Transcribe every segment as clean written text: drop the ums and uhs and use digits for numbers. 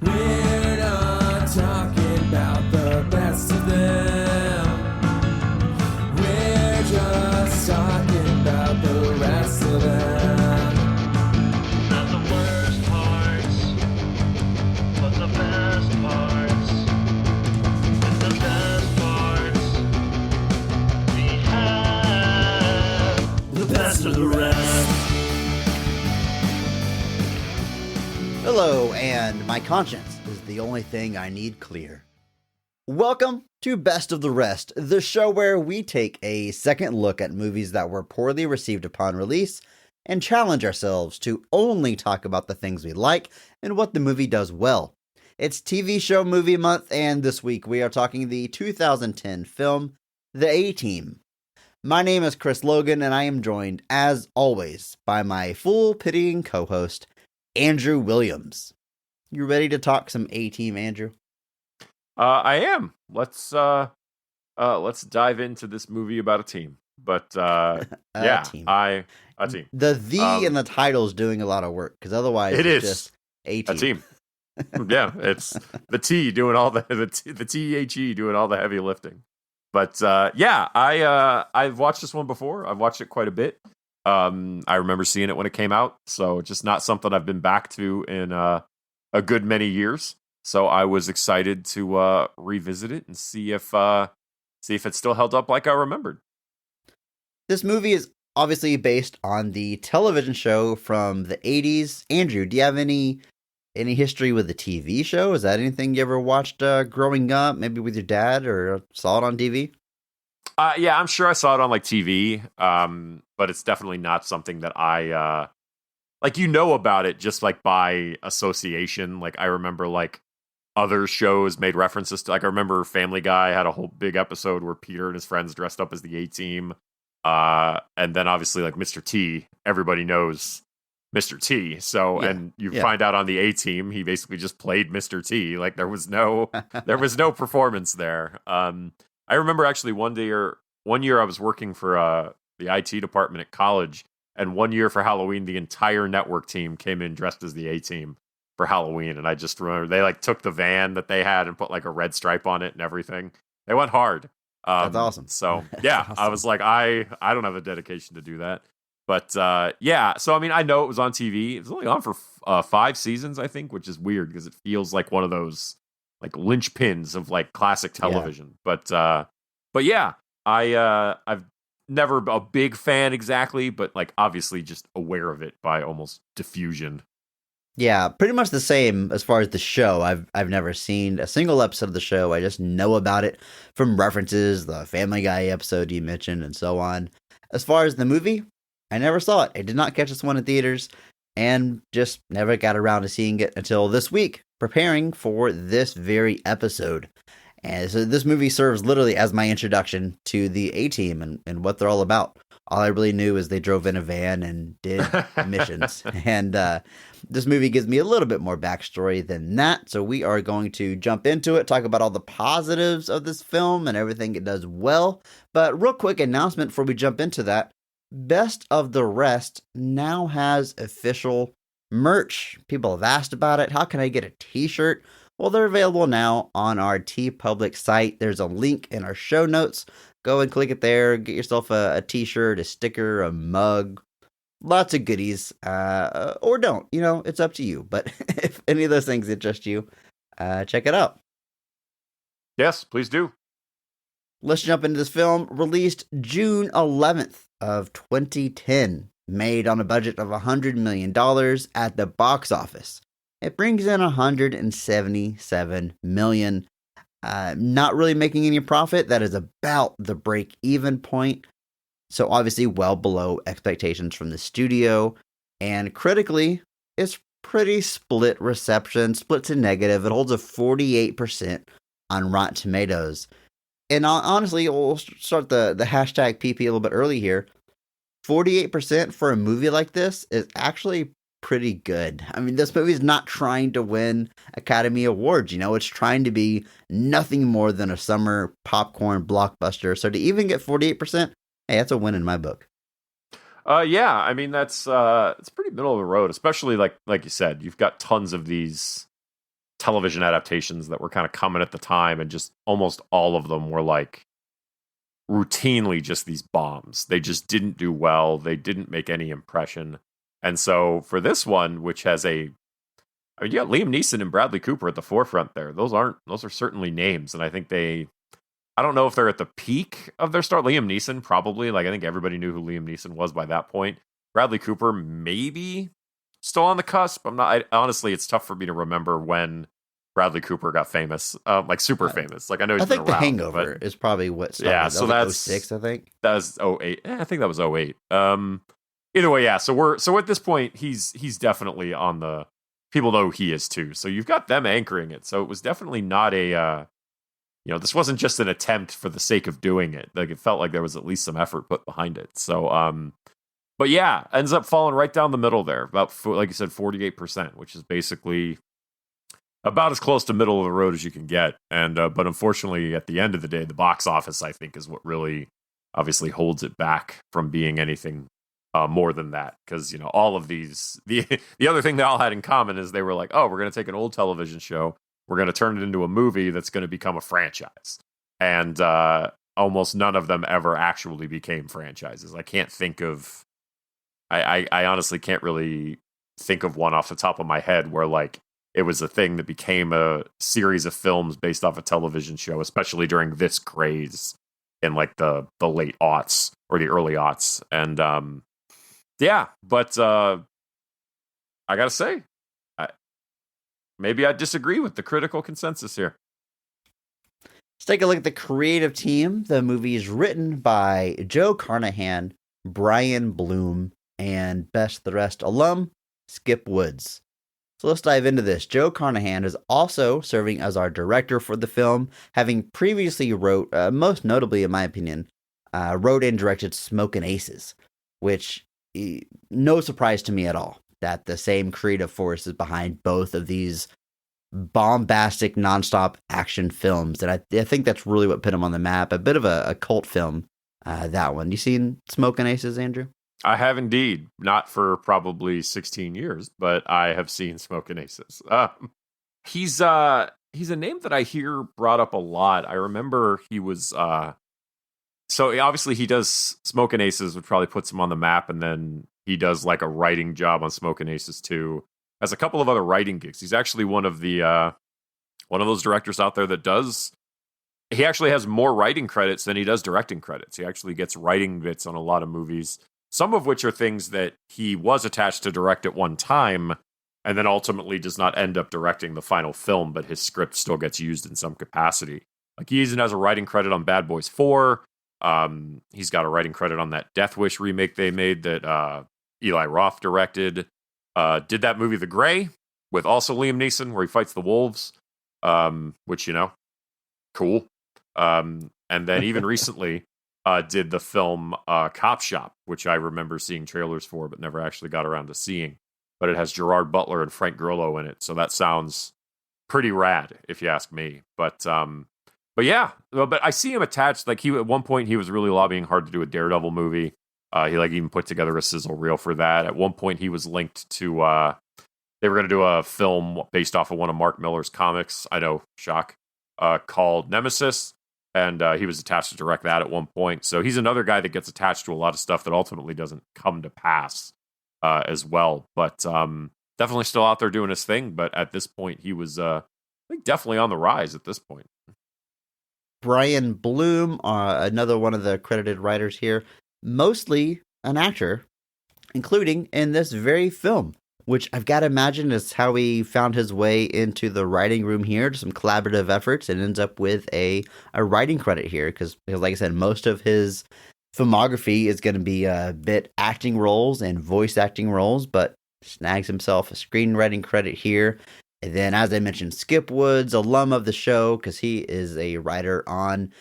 We're not talking about the best of them. We're just talking about the rest of them. Not the worst parts, but the best parts. And the best parts we have. The best of the rest. Hello, and my conscience is the only thing I need clear. Welcome to Best of the Rest, the show where we take a second look at movies that were poorly received upon release and challenge ourselves to only talk about the things we like and what the movie does well. It's TV show movie month, and this week we are talking the 2010 film, The A-Team. My name is Chris Logan, and I am joined, as always, by my full-pitying co-host, Andrew Williams. You ready to talk some A-Team, Andrew? I am. Let's dive into this movie about a team. But yeah, team. a team. The in the title is doing a lot of work, because otherwise It it's is just A-Team. a team. Yeah, it's the T doing all the THE doing all the heavy lifting. But yeah, I've watched this one before. I've watched it quite a bit. I remember seeing it when it came out, so just not something I've been back to in a good many years. So I was excited to revisit it and see if it still held up like I remembered. This movie is obviously based on the television show from the 80s. Andrew, do you have any history with the TV show? Is that anything you ever watched growing up, maybe with your dad, or saw it on TV? Yeah, I'm sure I saw it on like TV, but it's definitely not something that I about it just like by association. Like I remember like other shows made references to, like I remember Family Guy had a whole big episode where Peter and his friends dressed up as the A-Team, and then obviously like Mr. T, everybody knows Mr. T. So and you find out on the A-Team he basically just played Mr. T. Like there was no performance there. I remember actually one year I was working for the IT department at college, and one year for Halloween, the entire network team came in dressed as the A-Team for Halloween, and I just remember they like took the van that they had and put like a red stripe on it and everything. They went hard. That's awesome. So yeah, awesome. I was like, I don't have a dedication to do that, but yeah. So I mean, I know it was on TV. It was only on for 5 seasons, I think, which is weird because it feels like one of those like linchpins of like classic television. Yeah. But yeah, I've never a big fan exactly, but like obviously just aware of it by almost diffusion. Yeah, pretty much the same as far as the show. I've never seen a single episode of the show. I just know about it from references, the Family Guy episode you mentioned, and so on. As far as the movie, I never saw it. I did not catch this one in theaters, and just never got around to seeing it until this week, preparing for this very episode. And so this movie serves literally as my introduction to the A-Team and what they're all about. All I really knew is they drove in a van and did missions. And this movie gives me a little bit more backstory than that. So we are going to jump into it, talk about all the positives of this film and everything it does well. But real quick announcement before we jump into that. Best of the Rest now has official merch. People have asked about it. How can I get a t-shirt? Well, they're available now on our TeePublic site. There's a link in our show notes. Go and click it there. Get yourself a t-shirt, a sticker, a mug. Lots of goodies. Or don't. You know, it's up to you. But if any of those things interest you, check it out. Yes, please do. Let's jump into this film. Released June 11th of 2010. Made on a budget of $100 million at the box office. It brings in $177 million. Not really making any profit. That is about the break-even point. So obviously well below expectations from the studio. And critically, it's pretty split reception. Split to negative. It holds a 48% on Rotten Tomatoes. And honestly, we'll start the hashtag PP a little bit early here. 48% for a movie like this is actually pretty good. I mean, this movie is not trying to win Academy Awards. You know, it's trying to be nothing more than a summer popcorn blockbuster. So to even get 48%, hey, that's a win in my book. Yeah, I mean it's pretty middle of the road, especially like you said, you've got tons of these television adaptations that were kind of coming at the time, and just almost all of them were like routinely just these bombs. They just didn't do well. They didn't make any impression. And so for this one, which has you got Liam Neeson and Bradley Cooper at the forefront there. Those are certainly names. And I think I don't know if they're at the peak of their start. Liam Neeson, probably. Like, I think everybody knew who Liam Neeson was by that point. Bradley Cooper, maybe still on the cusp. Honestly, it's tough for me to remember when Bradley Cooper got famous, like super famous. Like, I know he's been around. The Hangover is probably what started. Yeah, so that's 06, I think. That was 08. I think that was 08. Either way, yeah. So at this point, he's definitely on the. People know who he is too. So you've got them anchoring it. So it was definitely not this wasn't just an attempt for the sake of doing it. Like, it felt like there was at least some effort put behind it. So, but yeah, ends up falling right down the middle there. About, like you said, 48%, which is basically about as close to middle of the road as you can get. And but unfortunately, at the end of the day, the box office, I think, is what really obviously holds it back from being anything more than that. Because, all of these, the other thing they all had in common is they were like, oh, we're going to take an old television show, we're going to turn it into a movie that's going to become a franchise. And almost none of them ever actually became franchises. I can't think of, I honestly can't really think of one off the top of my head where, like, it was a thing that became a series of films based off a television show, especially during this craze in, like, the late aughts or the early aughts. And yeah, but I gotta say, maybe I disagree with the critical consensus here. Let's take a look at the creative team. The movie is written by Joe Carnahan, Brian Bloom, and Best the Rest alum Skip Woods. So let's dive into this. Joe Carnahan is also serving as our director for the film, having previously wrote, most notably in my opinion, wrote and directed Smokin' Aces, which, no surprise to me at all, that the same creative force is behind both of these bombastic, nonstop action films. And I think that's really what put him on the map. A bit of a cult film, that one. You seen Smokin' Aces, Andrew? I have indeed. Not for probably 16 years, but I have seen Smokin' Aces. He's a name that I hear brought up a lot. I remember he was... So obviously he does Smokin' Aces, which probably puts him on the map, and then he does like a writing job on Smokin' Aces too. Has a couple of other writing gigs. He's actually one of those directors out there that does. He actually has more writing credits than he does directing credits. He actually gets writing bits on a lot of movies, some of which are things that he was attached to direct at one time, and then ultimately does not end up directing the final film, but his script still gets used in some capacity. Like, he even has a writing credit on Bad Boys 4. He's got a writing credit on that Death Wish remake they made that Eli Roth directed. Did that movie The Grey with also Liam Neeson, where he fights the wolves, which, cool. And then even recently did the film Cop Shop, which I remember seeing trailers for but never actually got around to seeing. But it has Gerard Butler and Frank Grillo in it, so that sounds pretty rad if you ask me. But yeah, but I see him attached. Like, at one point he was really lobbying hard to do a Daredevil movie. He even put together a sizzle reel for that. At one point he was linked to they were going to do a film based off of one of Mark Millar's comics. I know, shock, called Nemesis, and he was attached to direct that at one point. So he's another guy that gets attached to a lot of stuff that ultimately doesn't come to pass as well. But definitely still out there doing his thing. But at this point he was I think definitely on the rise at this point. Brian Bloom, another one of the credited writers here, mostly an actor, including in this very film, which I've got to imagine is how he found his way into the writing room here, to some collaborative efforts, and ends up with a writing credit here, because like I said, most of his filmography is going to be a bit acting roles and voice acting roles, but snags himself a screenwriting credit here. And then, as I mentioned, Skip Woods, alum of the show, because he is a writer on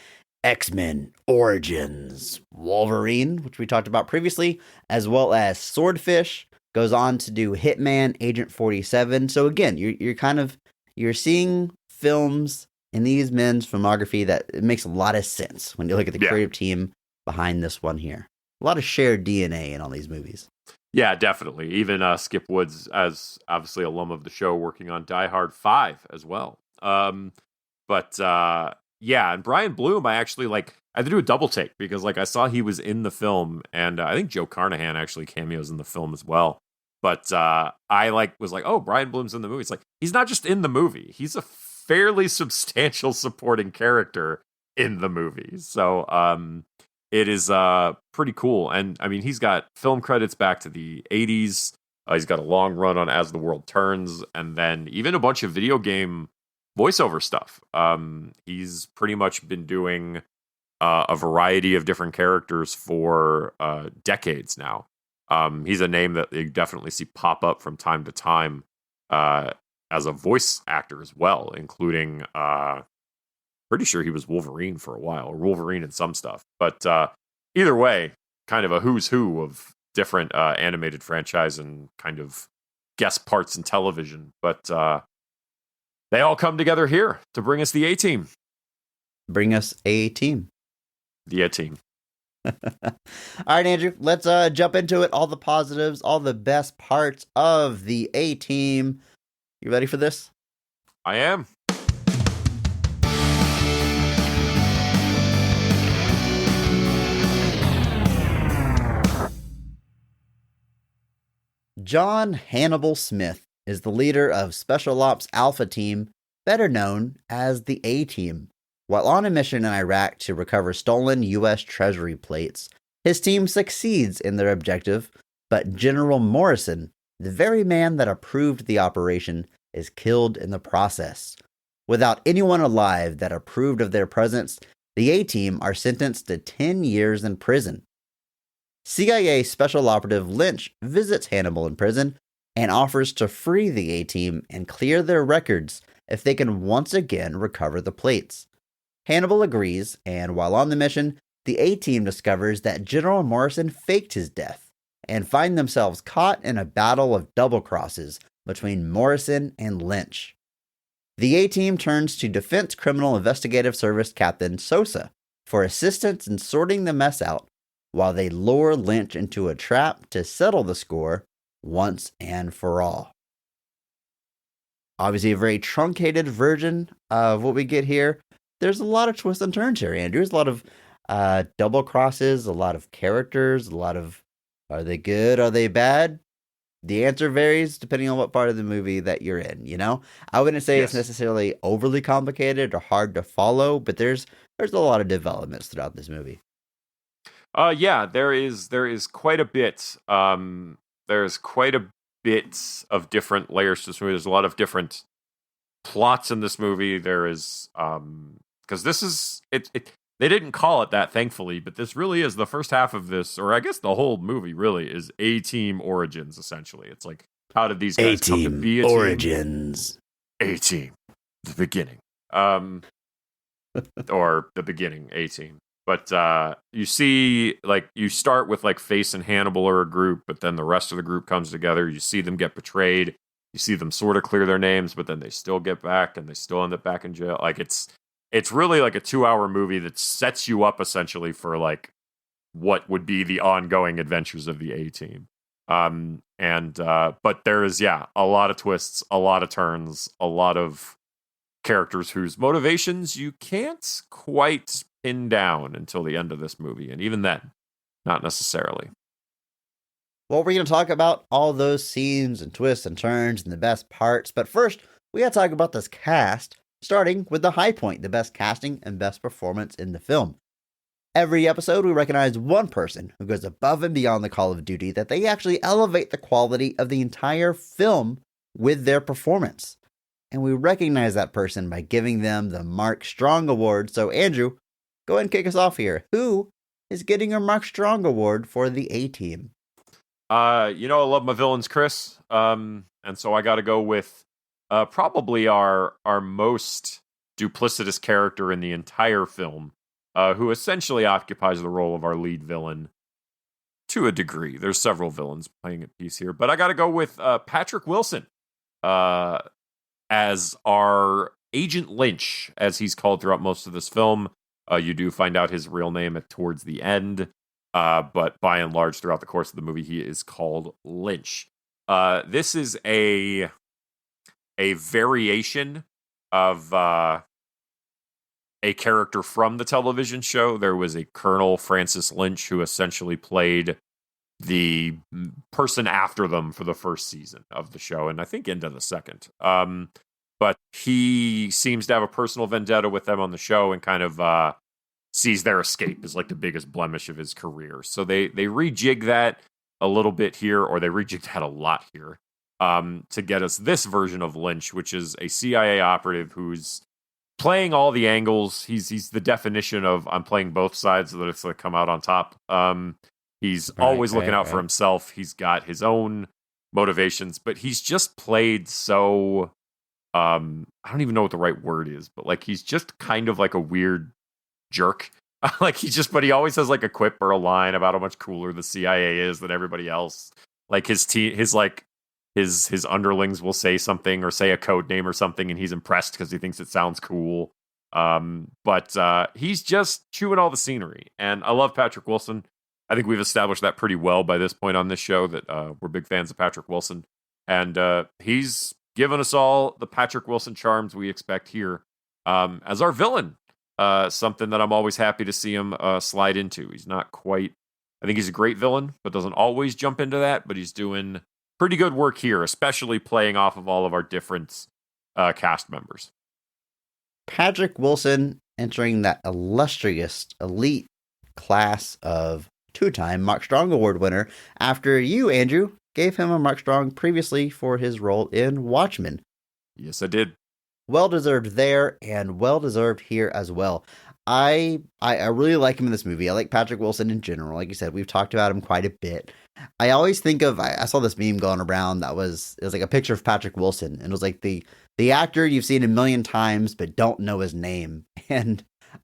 X-Men Origins, Wolverine, which we talked about previously, as well as Swordfish. Goes on to do Hitman, Agent 47. So again, you're seeing films in these men's filmography that it makes a lot of sense when you look at the creative team behind this one here. A lot of shared DNA in all these movies. Yeah, definitely. Even Skip Woods, as obviously alum of the show, working on Die Hard 5 as well. But yeah, and Brian Bloom, I actually I had to do a double take because I saw he was in the film, and I think Joe Carnahan actually cameos in the film as well. But I was like, oh, Brian Bloom's in the movie. It's like he's not just in the movie; he's a fairly substantial supporting character in the movie. So it is pretty cool. And I mean, he's got film credits back to the 80s. He's got a long run on As the World Turns, and then even a bunch of video game voiceover stuff. He's pretty much been doing a variety of different characters for decades now. He's a name that you definitely see pop up from time to time as a voice actor as well, including pretty sure he was Wolverine for a while, or Wolverine in some stuff. But either way, kind of a who's who of different animated franchise and kind of guest parts in television. But they all come together here to bring us the A-Team. Bring us a team. The A-Team. All right, Andrew, let's jump into it. All the positives, all the best parts of the A-Team. You ready for this? I am. John Hannibal Smith is the leader of Special Ops Alpha Team, better known as the A-Team. While on a mission in Iraq to recover stolen U.S. Treasury plates, his team succeeds in their objective, but General Morrison, the very man that approved the operation, is killed in the process. Without anyone alive that approved of their presence, the A-Team are sentenced to 10 years in prison. CIA Special Operative Lynch visits Hannibal in prison and offers to free the A-Team and clear their records if they can once again recover the plates. Hannibal agrees, and while on the mission, the A-Team discovers that General Morrison faked his death and find themselves caught in a battle of double crosses between Morrison and Lynch. The A-Team turns to Defense Criminal Investigative Service Captain Sosa for assistance in sorting the mess out, while they lure Lynch into a trap to settle the score once and for all. Obviously, a very truncated version of what we get here. There's a lot of twists and turns here, Andrew. There's a lot of double crosses, a lot of characters, a lot of, are they good, are they bad? The answer varies depending on what part of the movie that you're in, you know? I wouldn't say it's necessarily overly complicated or hard to follow, but there's a lot of developments throughout this movie. Yeah, there is quite a bit. There's quite a bit of different layers to this movie. There's a lot of different plots in this movie. There is because this is it. They didn't call it that, thankfully, but this really is the first half of this, or I guess the whole movie really is A-Team origins. Essentially, it's like, how did these guys come to be a origins? A-Team, the beginning, or the beginning A-Team. But you see, you start with Face and Hannibal are a group, but then the rest of the group comes together. You see them get betrayed. You see them sort of clear their names, but then they still get back, and they still end up back in jail. It's really a 2-hour movie that sets you up essentially for what would be the ongoing adventures of the A-Team. But there is a lot of twists, a lot of turns, a lot of characters whose motivations you can't quite pin down until the end of this movie, and even then, not necessarily. Well, we're going to talk about all those scenes and twists and turns and the best parts, but first, we got to talk about this cast, starting with the high point, the best casting and best performance in the film. Every episode, we recognize one person who goes above and beyond the call of duty, that they actually elevate the quality of the entire film with their performance. And we recognize that person by giving them the Mark Strong Award. So, Andrew, go ahead and kick us off here. Who is getting a Mark Strong Award for the A-Team? I love my villains, Chris. And so I got to go with probably our most duplicitous character in the entire film, who essentially occupies the role of our lead villain to a degree. There's several villains playing a piece here, but I got to go with Patrick Wilson as our Agent Lynch, as he's called throughout most of this film. You do find out his real name towards the end. But by and large, throughout the course of the movie, he is called Lynch. This is a variation of a character from the television show. There was a Colonel Francis Lynch who essentially played the person after them for the first season of the show, and I think into the second. But he seems to have a personal vendetta with them on the show, and kind of sees their escape as like the biggest blemish of his career. So they rejig that a little bit here, or they rejig that a lot here, to get us this version of Lynch, which is a CIA operative who's playing all the angles. He's the definition of I'm playing both sides so that it's like come out on top. He's always looking out for himself. He's got his own motivations, but he's just played so I don't even know what the right word is, but like he's just kind of like a weird jerk. Like but he always has like a quip or a line about how much cooler the CIA is than everybody else. Like his underlings will say something or say a code name or something, and he's impressed because he thinks it sounds cool. But he's just chewing all the scenery, and I love Patrick Wilson. I think we've established that pretty well by this point on this show that we're big fans of Patrick Wilson, and he's given us all the Patrick Wilson charms we expect here as our villain. Something that I'm always happy to see him slide into. He's not quite. I think he's a great villain, but doesn't always jump into that. But he's doing pretty good work here, especially playing off of all of our different cast members. Patrick Wilson entering that illustrious elite class of two-time Mark Strong Award winner after you, Andrew, gave him a Mark Strong previously for his role in Watchmen. Yes, I did. Well-deserved there, and well-deserved here as well. I really like him in this movie. I like Patrick Wilson in general. Like you said, we've talked about him quite a bit. I always think of, I saw this meme going around it was like a picture of Patrick Wilson, and it was like the actor you've seen a million times but don't know his name. And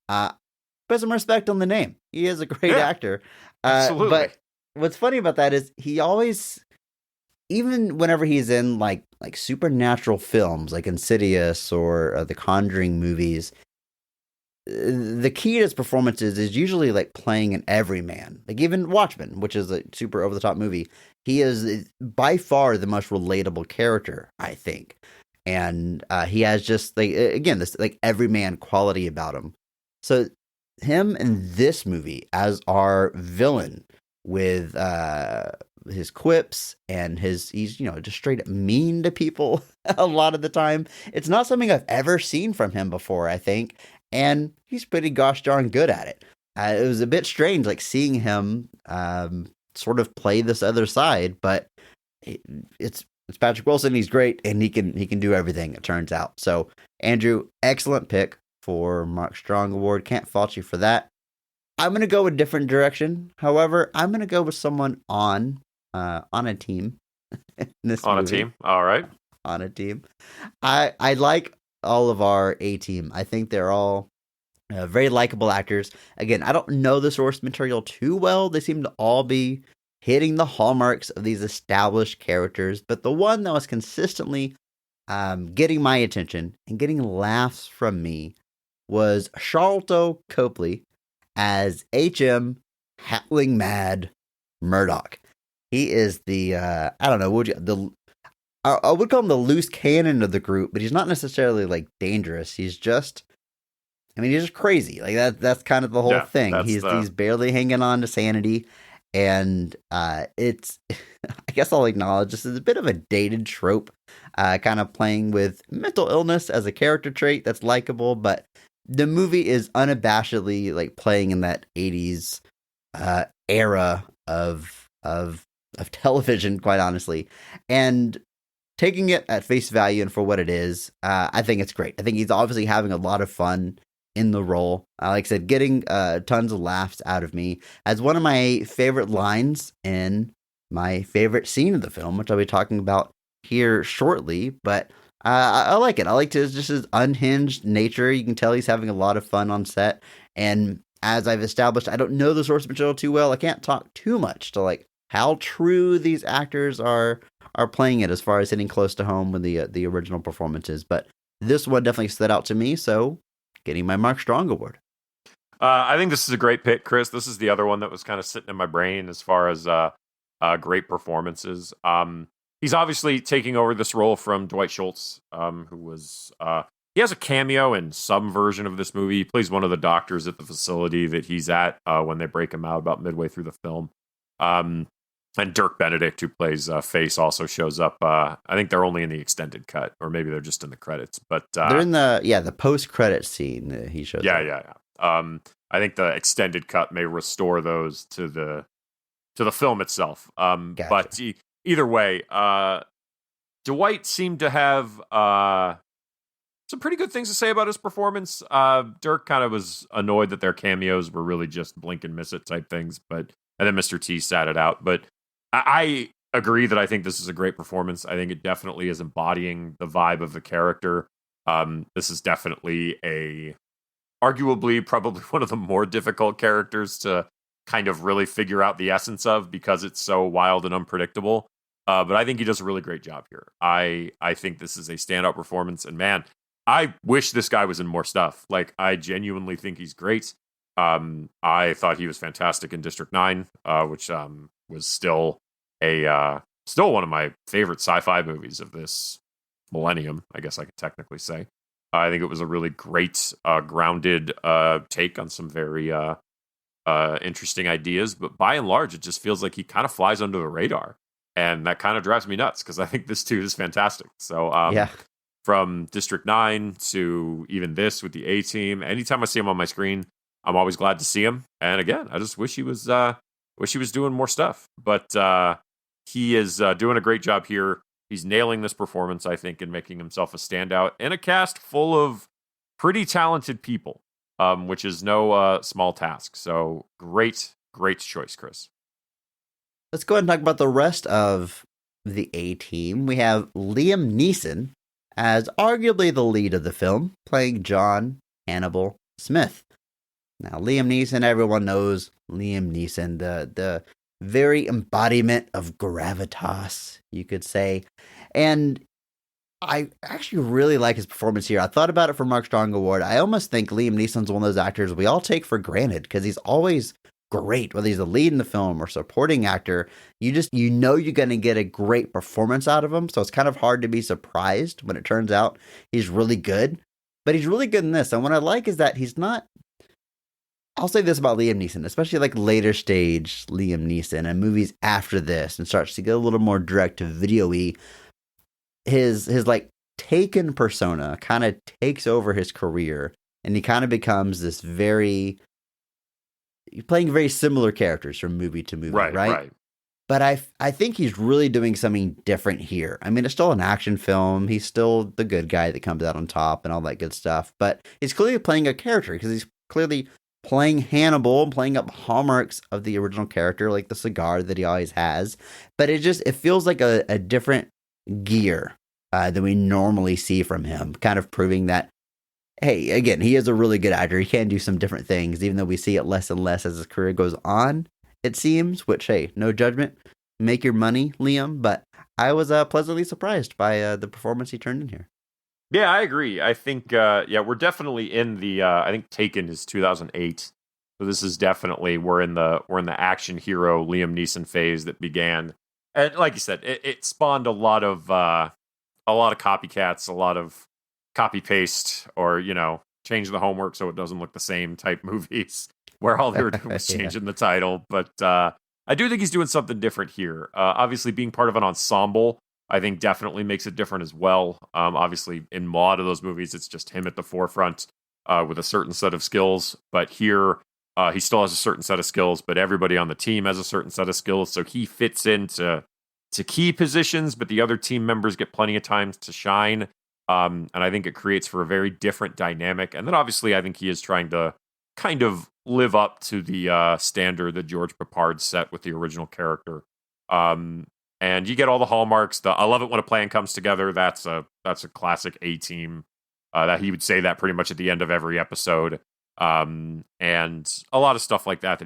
put some respect on the name. He is a great actor. Absolutely. But what's funny about that is he always, even whenever he's in like supernatural films like Insidious or the Conjuring movies, the key to his performances is usually like playing an everyman. Like even Watchmen, which is a super over the top movie, he is by far the most relatable character, I think. And he has just like, again, this like everyman quality about him. So him in this movie as our villain with his quips and he's just straight up mean to people a lot of the time. It's not something I've ever seen from him before, I think. And he's pretty gosh darn good at it. It was a bit strange, like seeing him sort of play this other side, but it's Patrick Wilson. He's great, and he can do everything. It turns out. So Andrew, excellent pick for Mark Strong Award. Can't fault you for that. I'm gonna go a different direction. However, I'm gonna go with someone on a team. In this on movie. A team, all right. On a team, I like all of our A team. I think they're all very likable actors. Again, I don't know the source material too well. They seem to all be hitting the hallmarks of these established characters, but the one that was consistently getting my attention and getting laughs from me was Charlton Copley as H.M. Howling Mad Murdoch. He is the I don't know, I would call him the loose cannon of the group, but he's not necessarily like dangerous. He's just, he's just crazy. Like that's kind of the whole thing. He's barely hanging on to sanity, and it's I guess I'll acknowledge this is a bit of a dated trope, kind of playing with mental illness as a character trait that's likable, but the movie is unabashedly like playing in that 80s era of television, quite honestly, and taking it at face value and for what it is, I think it's great. I think he's obviously having a lot of fun in the role. Like I said, getting tons of laughs out of me as one of my favorite lines in my favorite scene of the film, which I'll be talking about here shortly. But I like it. I like just his unhinged nature. You can tell he's having a lot of fun on set. And as I've established, I don't know the source material too well. I can't talk too much to like how true these actors are playing it as far as hitting close to home with the original performances. But this one definitely stood out to me, so getting my Mark Strong Award. I think this is a great pick, Chris. This is the other one that was kind of sitting in my brain as far as great performances. He's obviously taking over this role from Dwight Schultz, who was he has a cameo in some version of this movie. He plays one of the doctors at the facility that he's at when they break him out about midway through the film. And Dirk Benedict, who plays Face, also shows up. I think they're only in the extended cut, or maybe they're just in the credits. But they're in the post-credit scene. He shows up. Yeah. I think the extended cut may restore those to the film itself. Gotcha. But either way, Dwight seemed to have some pretty good things to say about his performance. Dirk kind of was annoyed that their cameos were really just blink and miss it type things, and then Mr. T sat it out. But I agree that I think this is a great performance. I think it definitely is embodying the vibe of the character. This is definitely arguably probably one of the more difficult characters to kind of really figure out the essence of because it's so wild and unpredictable. But I think he does a really great job here. I think this is a standout performance, and man, I wish this guy was in more stuff. Like, I genuinely think he's great. I thought he was fantastic in District 9, which was still one of my favorite sci-fi movies of this millennium, I guess I could technically say. I think it was a really great, grounded take on some very interesting ideas. But by and large, it just feels like he kind of flies under the radar. And that kind of drives me nuts because I think this dude is fantastic. So from District 9 to even this with the A-Team, anytime I see him on my screen, I'm always glad to see him. And again, I just wish he was doing more stuff. But he is doing a great job here. He's nailing this performance, I think, and making himself a standout in a cast full of pretty talented people, which is no small task. So great choice, Chris. Let's go ahead and talk about the rest of the A-Team. We have Liam Neeson as arguably the lead of the film, playing John Hannibal Smith. Now, Liam Neeson, everyone knows Liam Neeson, the very embodiment of gravitas, you could say. And I actually really like his performance here. I thought about it for Mark Strong Award. I almost think Liam Neeson's one of those actors we all take for granted because he's always great, whether he's a lead in the film or supporting actor. You know you're going to get a great performance out of him, so it's kind of hard to be surprised when it turns out he's really good. But he's really good in this, and what I like is that he's not... I'll say this about Liam Neeson, especially like later stage Liam Neeson and movies after this and starts to get a little more direct to video-y. His like Taken persona kind of takes over his career, and he kind of becomes this playing very similar characters from movie to movie, right? But I think he's really doing something different here. I mean, it's still an action film. He's still the good guy that comes out on top and all that good stuff. But he's clearly playing a character because he's clearly playing Hannibal and playing up hallmarks of the original character, like the cigar that he always has. But it feels like a different gear than we normally see from him, kind of proving that, hey, again, he is a really good actor. He can do some different things, even though we see it less and less as his career goes on, it seems, which, hey, no judgment. Make your money, Liam. But I was pleasantly surprised by the performance he turned in here. Yeah, I agree. I think, we're definitely in the, I think Taken is 2008. So this is definitely, we're in the action hero Liam Neeson phase that began. And like you said, it spawned a lot of copycats, a lot of copy paste, or, change the homework so it doesn't look the same type movies where all they were doing was changing the title. But I do think he's doing something different here. Obviously, being part of an ensemble, I think definitely makes it different as well. Obviously, in a lot of those movies, it's just him at the forefront with a certain set of skills. But here, he still has a certain set of skills, but everybody on the team has a certain set of skills. So he fits into key positions, but the other team members get plenty of time to shine. And I think it creates for a very different dynamic. And then obviously, I think he is trying to kind of live up to the standard that George Peppard set with the original character. And you get all the hallmarks. I love it when a plan comes together. That's a classic A-Team. That he would say that pretty much at the end of every episode. And a lot of stuff like that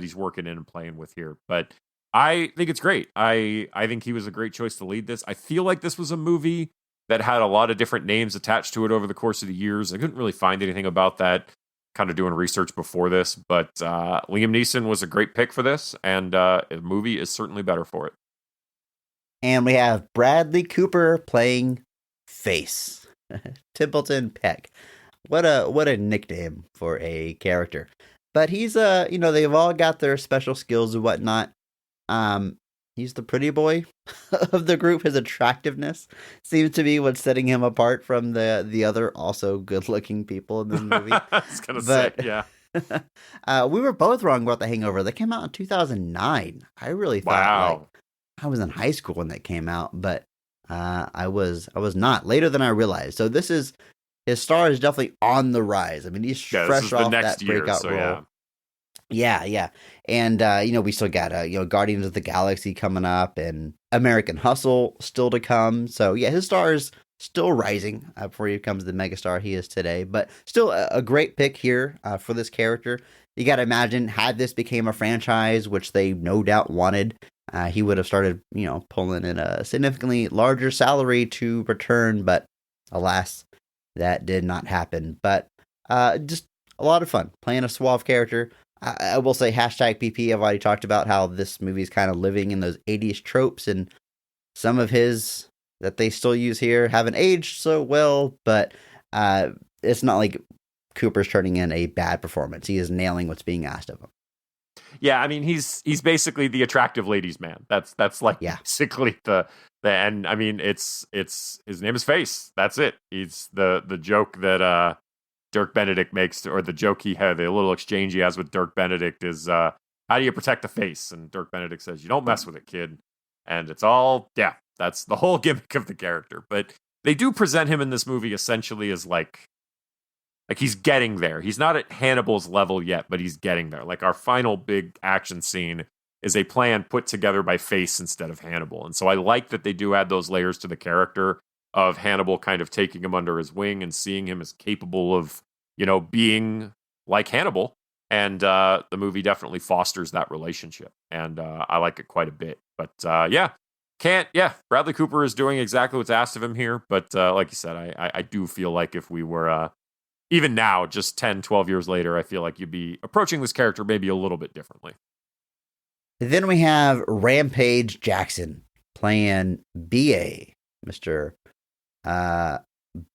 he's working in and playing with here. But I think it's great. I think he was a great choice to lead this. I feel like this was a movie that had a lot of different names attached to it over the course of the years. I couldn't really find anything about that kind of doing research before this, but Liam Neeson was a great pick for this, and the movie is certainly better for it. And we have Bradley Cooper playing Face. Templeton Peck. What a nickname for a character. But he's they've all got their special skills and whatnot. He's the pretty boy of the group. His attractiveness seems to be what's setting him apart from the other also good-looking people in the movie. I was gonna say, yeah. We were both wrong about The Hangover. That came out in 2009. I really thought like I was in high school when that came out, but I was not, later than I realized. So his star is definitely on the rise. I mean, he's fresh off that breakout role. Yeah. And, we still got, Guardians of the Galaxy coming up and American Hustle still to come. So, yeah, his star is still rising before he becomes the megastar he is today. But still a great pick here for this character. You got to imagine, had this became a franchise, which they no doubt wanted, he would have started, pulling in a significantly larger salary to return. But alas, that did not happen. But just a lot of fun playing a suave character. I will say hashtag PP. I've already talked about how this movie is kind of living in those 80s tropes, and some of his that they still use here haven't aged so well, but it's not like Cooper's turning in a bad performance. He is nailing what's being asked of him. Yeah, I mean, he's basically the attractive ladies' man. That's like basically the and I mean, it's his name is Face. That's it. He's the joke that Dirk Benedict makes, or the joke he had, the little exchange he has with Dirk Benedict is, how do you protect the face? And Dirk Benedict says, you don't mess with it, kid. And it's all, that's the whole gimmick of the character. But they do present him in this movie essentially as like he's getting there. He's not at Hannibal's level yet, but he's getting there. Like our final big action scene is a plan put together by Face instead of Hannibal. And so I like that they do add those layers to the character of Hannibal kind of taking him under his wing and seeing him as capable of, being like Hannibal. And the movie definitely fosters that relationship. And I like it quite a bit. But Bradley Cooper is doing exactly what's asked of him here. But like you said, I do feel like if we were, even now, just 10, 12 years later, I feel like you'd be approaching this character maybe a little bit differently. Then we have Rampage Jackson playing B.A., Mr.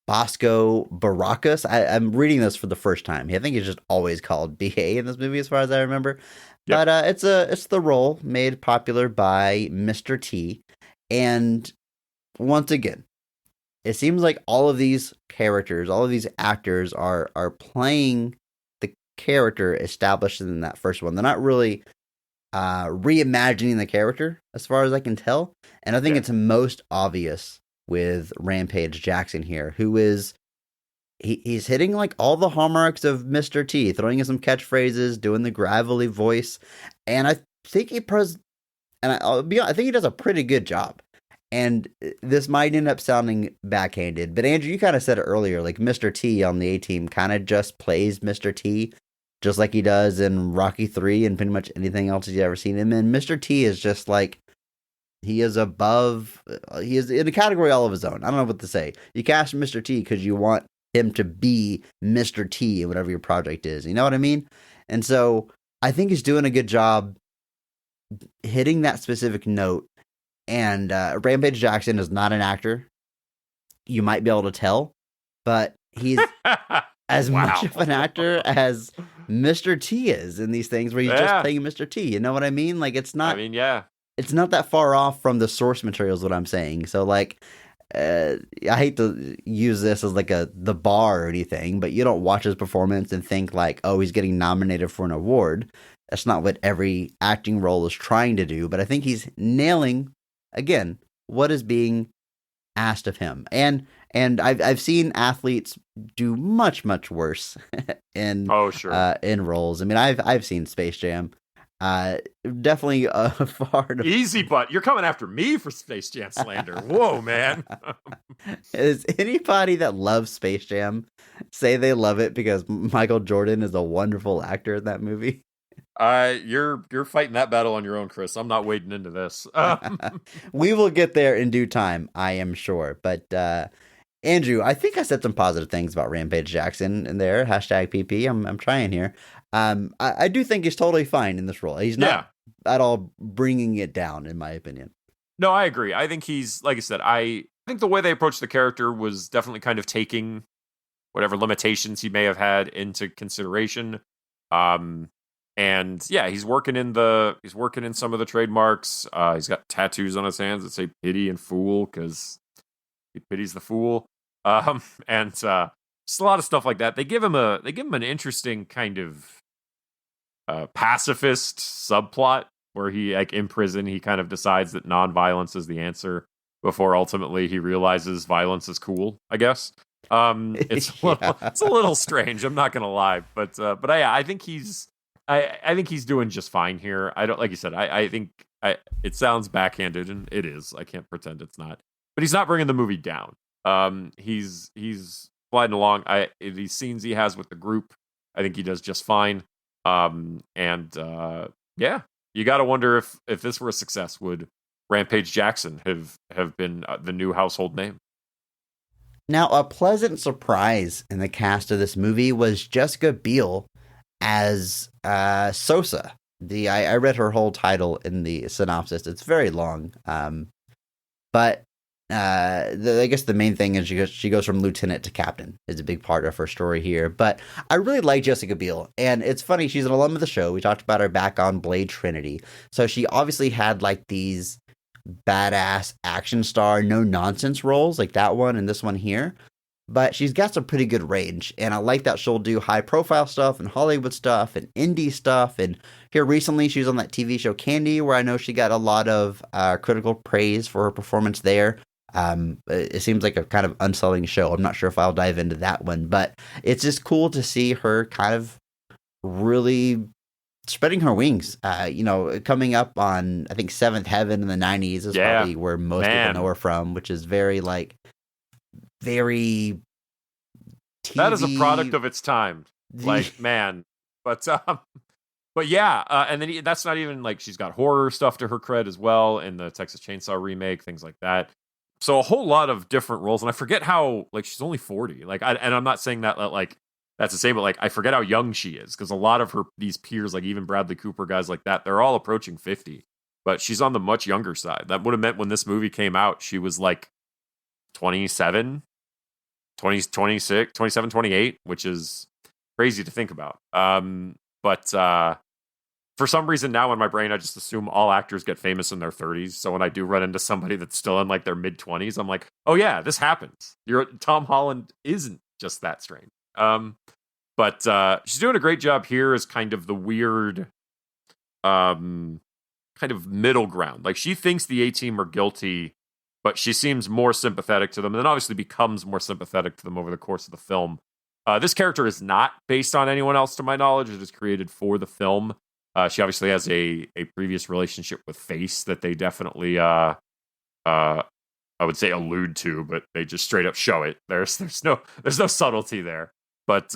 Bosco Baracus. I'm reading this for the first time. I think he's just always called B.A. in this movie, as far as I remember. Yep. But it's the role made popular by Mr. T. And once again, it seems like all of these characters, all of these actors are playing the character established in that first one. They're not really reimagining the character, as far as I can tell. And I think it's most obvious with Rampage Jackson here, who is he's hitting like all the hallmarks of Mr. T, throwing in some catchphrases, doing the gravelly voice, and I think I think he does a pretty good job. And this might end up sounding backhanded, but Andrew, you kind of said it earlier, like Mr. T on the A-Team kind of just plays Mr. T, just like he does in Rocky 3 and pretty much anything else you've ever seen him in. Mr. T is just like, he is in a category all of his own. I don't know what to say. You cast Mr. T because you want him to be Mr. T in whatever your project is. You know what I mean? And so I think he's doing a good job hitting that specific note. And Rampage Jackson is not an actor. You might be able to tell, but he's as much of an actor as Mr. T is in these things where he's just playing Mr. T. You know what I mean? Like, it's not. I mean, it's not that far off from the source material is what I'm saying. So like, I hate to use this as like the bar or anything, but you don't watch his performance and think like, oh, he's getting nominated for an award. That's not what every acting role is trying to do. But I think he's nailing, again, what is being asked of him. And I've seen athletes do much, much worse in roles. I mean, I've seen Space Jam. Definitely far to... Easy, but you're coming after me for Space Jam slander. Whoa, man. Is anybody that loves Space Jam say they love it because Michael Jordan is a wonderful actor in that movie? You're fighting that battle on your own, Chris. I'm not wading into this. We will get there in due time, I am sure. But Andrew, I think I said some positive things about Rampage Jackson in there. Hashtag PP. I'm trying here. I do think he's totally fine in this role. He's not at all bringing it down, in my opinion. No, I agree. I think he's, like I said, I think the way they approached the character was definitely kind of taking whatever limitations he may have had into consideration. And yeah, he's working in some of the trademarks. He's got tattoos on his hands that say pity and fool because he pities the fool. And just a lot of stuff like that. They give him an interesting kind of pacifist subplot where he, like, in prison, he kind of decides that non-violence is the answer before ultimately he realizes violence is cool, I guess. It's a little strange. I'm not gonna lie, but I think he's doing just fine here. I don't, like you said, I think it sounds backhanded, and it is. I can't pretend it's not, but he's not bringing the movie down. He's gliding along. These scenes he has with the group, I think he does just fine. Yeah, you got to wonder if this were a success, would Rampage Jackson have been the new household name? Now, a pleasant surprise in the cast of this movie was Jessica Biel as Sosa. I read her whole title in the synopsis. It's very long, but I guess the main thing is she goes from lieutenant to captain is a big part of her story here. But I really like Jessica Biel, and it's funny, she's an alum of the show. We talked about her back on Blade Trinity, so she obviously had like these badass action star no nonsense roles like that one and this one here, but she's got some pretty good range, and I like that she'll do high profile stuff and Hollywood stuff and indie stuff. And here recently she was on that TV show Candy, where I know she got a lot of critical praise for her performance there. It seems like a kind of unselling show. I'm not sure if I'll dive into that one, but it's just cool to see her kind of really spreading her wings. Coming up on, I think, Seventh Heaven in the 90s is probably where most people know her from, which is very TV. That is a product of its time. Like, man. But yeah, and then that's not even like, she's got horror stuff to her cred as well in the Texas Chainsaw remake, things like that. So a whole lot of different roles, and I forget how, like, she's only 40. Like, and I'm not saying that like that's to say, but like, I forget how young she is, because a lot of these peers, like even Bradley Cooper, guys like that, they're all approaching 50, but she's on the much younger side. That would have meant when this movie came out, she was like 27, 26, 27, 28, which is crazy to think about. But for some reason now in my brain, I just assume all actors get famous in their 30s. So when I do run into somebody that's still in like their mid 20s, I'm like, oh yeah, this happens. Tom Holland isn't just that strange. But she's doing a great job here as kind of the weird, kind of middle ground. Like, she thinks the A-Team are guilty, but she seems more sympathetic to them, and then obviously becomes more sympathetic to them over the course of the film. This character is not based on anyone else, to my knowledge. It is created for the film. She obviously has a previous relationship with Face that they definitely, I would say, allude to, but they just straight up show it. There's no subtlety there. But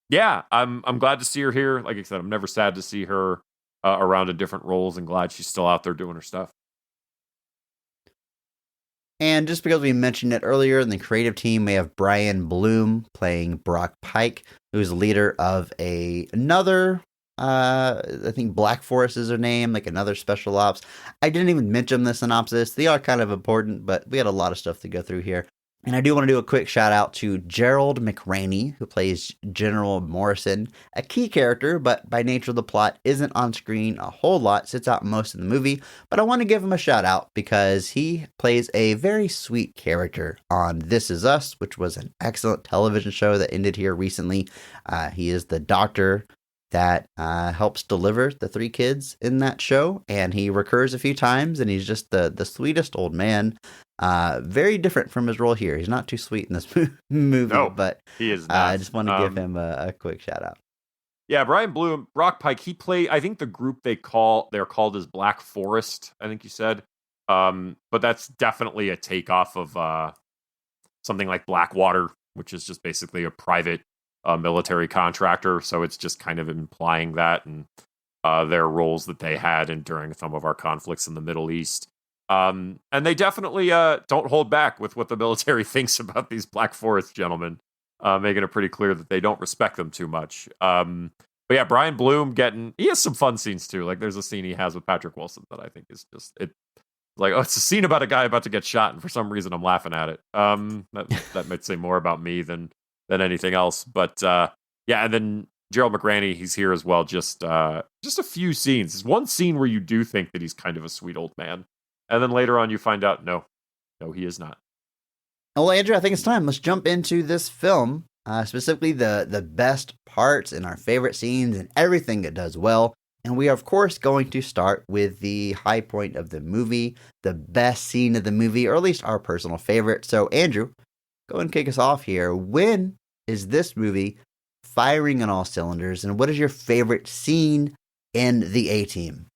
yeah, I'm glad to see her here. Like I said, I'm never sad to see her around in different roles, and glad she's still out there doing her stuff. And just because we mentioned it earlier, in the creative team, we have Brian Bloom playing Brock Pike, who's the leader of another, I think Black Forest is her name, like another special ops. I didn't even mention the synopsis. They are kind of important, but we had a lot of stuff to go through here. And I do want to do a quick shout out to Gerald McRaney, who plays General Morrison, a key character, but by nature of the plot isn't on screen a whole lot, sits out most of the movie. But I want to give him a shout out because he plays a very sweet character on This Is Us, which was an excellent television show that ended here recently. He is the doctor that helps deliver the 3 kids in that show, and he recurs a few times, and he's just the sweetest old man. Very different from his role here. He's not too sweet in this movie, no, but he is not. I just want to give him a quick shout out. Yeah, Brian Bloom, Brock Pike, he played, I think the group they're called as Black Forest, I think you said. But that's definitely a takeoff of something like Blackwater, which is just basically a private military contractor. So it's just kind of implying that, and their roles that they had during some of our conflicts in the Middle East. And they definitely don't hold back with what the military thinks about these Black Forest gentlemen, making it pretty clear that they don't respect them too much. But yeah, Brian Bloom he has some fun scenes too. Like there's a scene he has with Patrick Wilson that I think is just like, oh, it's a scene about a guy about to get shot, and for some reason I'm laughing at it. That might say more about me than anything else. But yeah, and then Gerald McRaney, he's here as well. Just a few scenes. There's one scene where you do think that he's kind of a sweet old man, and then later on you find out no, he is not. Well, Andrew, I think it's time. Let's jump into this film, specifically the best parts and our favorite scenes and everything it does well. And we are, of course, going to start with the high point of the movie, the best scene of the movie, or at least our personal favorite. So, Andrew, go and kick us off here. When is this movie firing on all cylinders, and what is your favorite scene in the A-Team?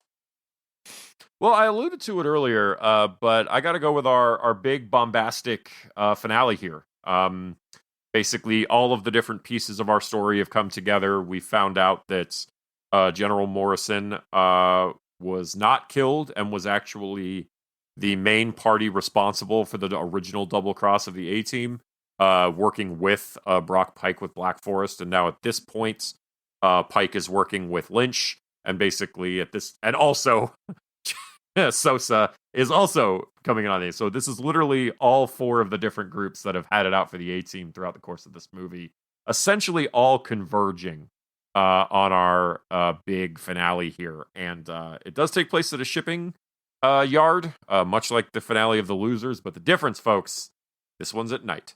Well, I alluded to it earlier, but I got to go with our big bombastic finale here. Basically, all of the different pieces of our story have come together. We found out that General Morrison was not killed and was actually the main party responsible for the original double cross of the A-Team, working with Brock Pike with Black Forest. And now at this point, Pike is working with Lynch. And basically and also Sosa is also coming in on these. So this is literally all four of the different groups that have had it out for the A-Team throughout the course of this movie, essentially all converging on our big finale here. And it does take place at a shipping yard, much like the finale of The Losers. But the difference, folks, this one's at night.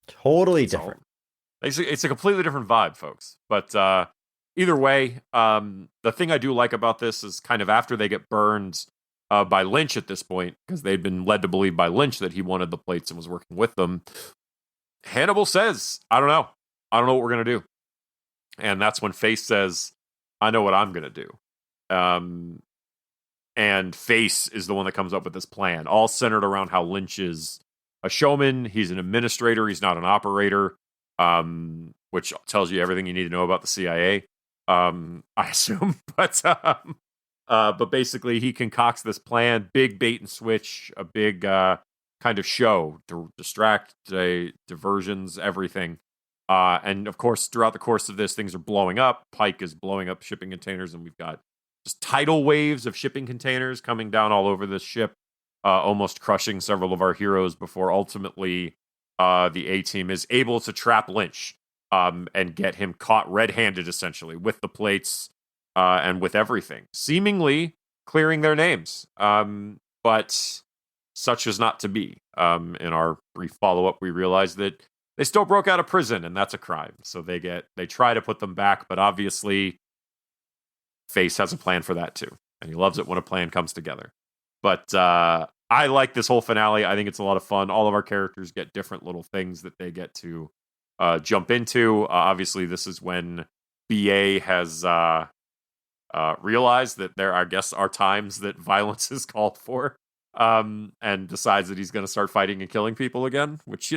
Totally different. It's a completely different vibe, folks. But either way, the thing I do like about this is kind of after they get burned by Lynch at this point, because they'd been led to believe by Lynch that he wanted the plates and was working with them. Hannibal says, I don't know what we're going to do. And that's when Face says, I know what I'm going to do. And Face is the one that comes up with this plan, all centered around how Lynch is a showman. He's an administrator. He's not an operator, which tells you everything you need to know about the CIA, I assume. But basically, he concocts this plan, big bait and switch, a big kind of show to distract, diversions, everything. And of course, throughout the course of this, things are blowing up. Pike is blowing up shipping containers, and we've got just tidal waves of shipping containers coming down all over this ship, almost crushing several of our heroes before ultimately the A-Team is able to trap Lynch and get him caught red-handed, essentially, with the plates and with everything, seemingly clearing their names. But such is not to be. In our brief follow-up, we realize that they still broke out of prison, and that's a crime. So they try to put them back, but obviously Face has a plan for that too. And he loves it when a plan comes together. But I like this whole finale. I think it's a lot of fun. All of our characters get different little things that they get to jump into. Obviously, this is when BA has realized that there, I guess, are times that violence is called for, and decides that he's going to start fighting and killing people again, which,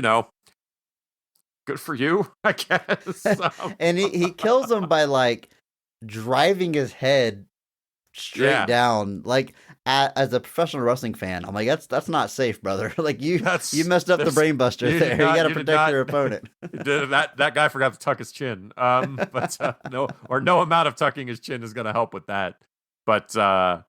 good for you, I guess. And he kills them by like driving his head straight down. Like as a professional wrestling fan, I'm like, that's not safe, brother. Like you messed up the brain buster there. You got to protect your opponent. That guy forgot to tuck his chin. But no amount of tucking his chin is going to help with that. But yeah,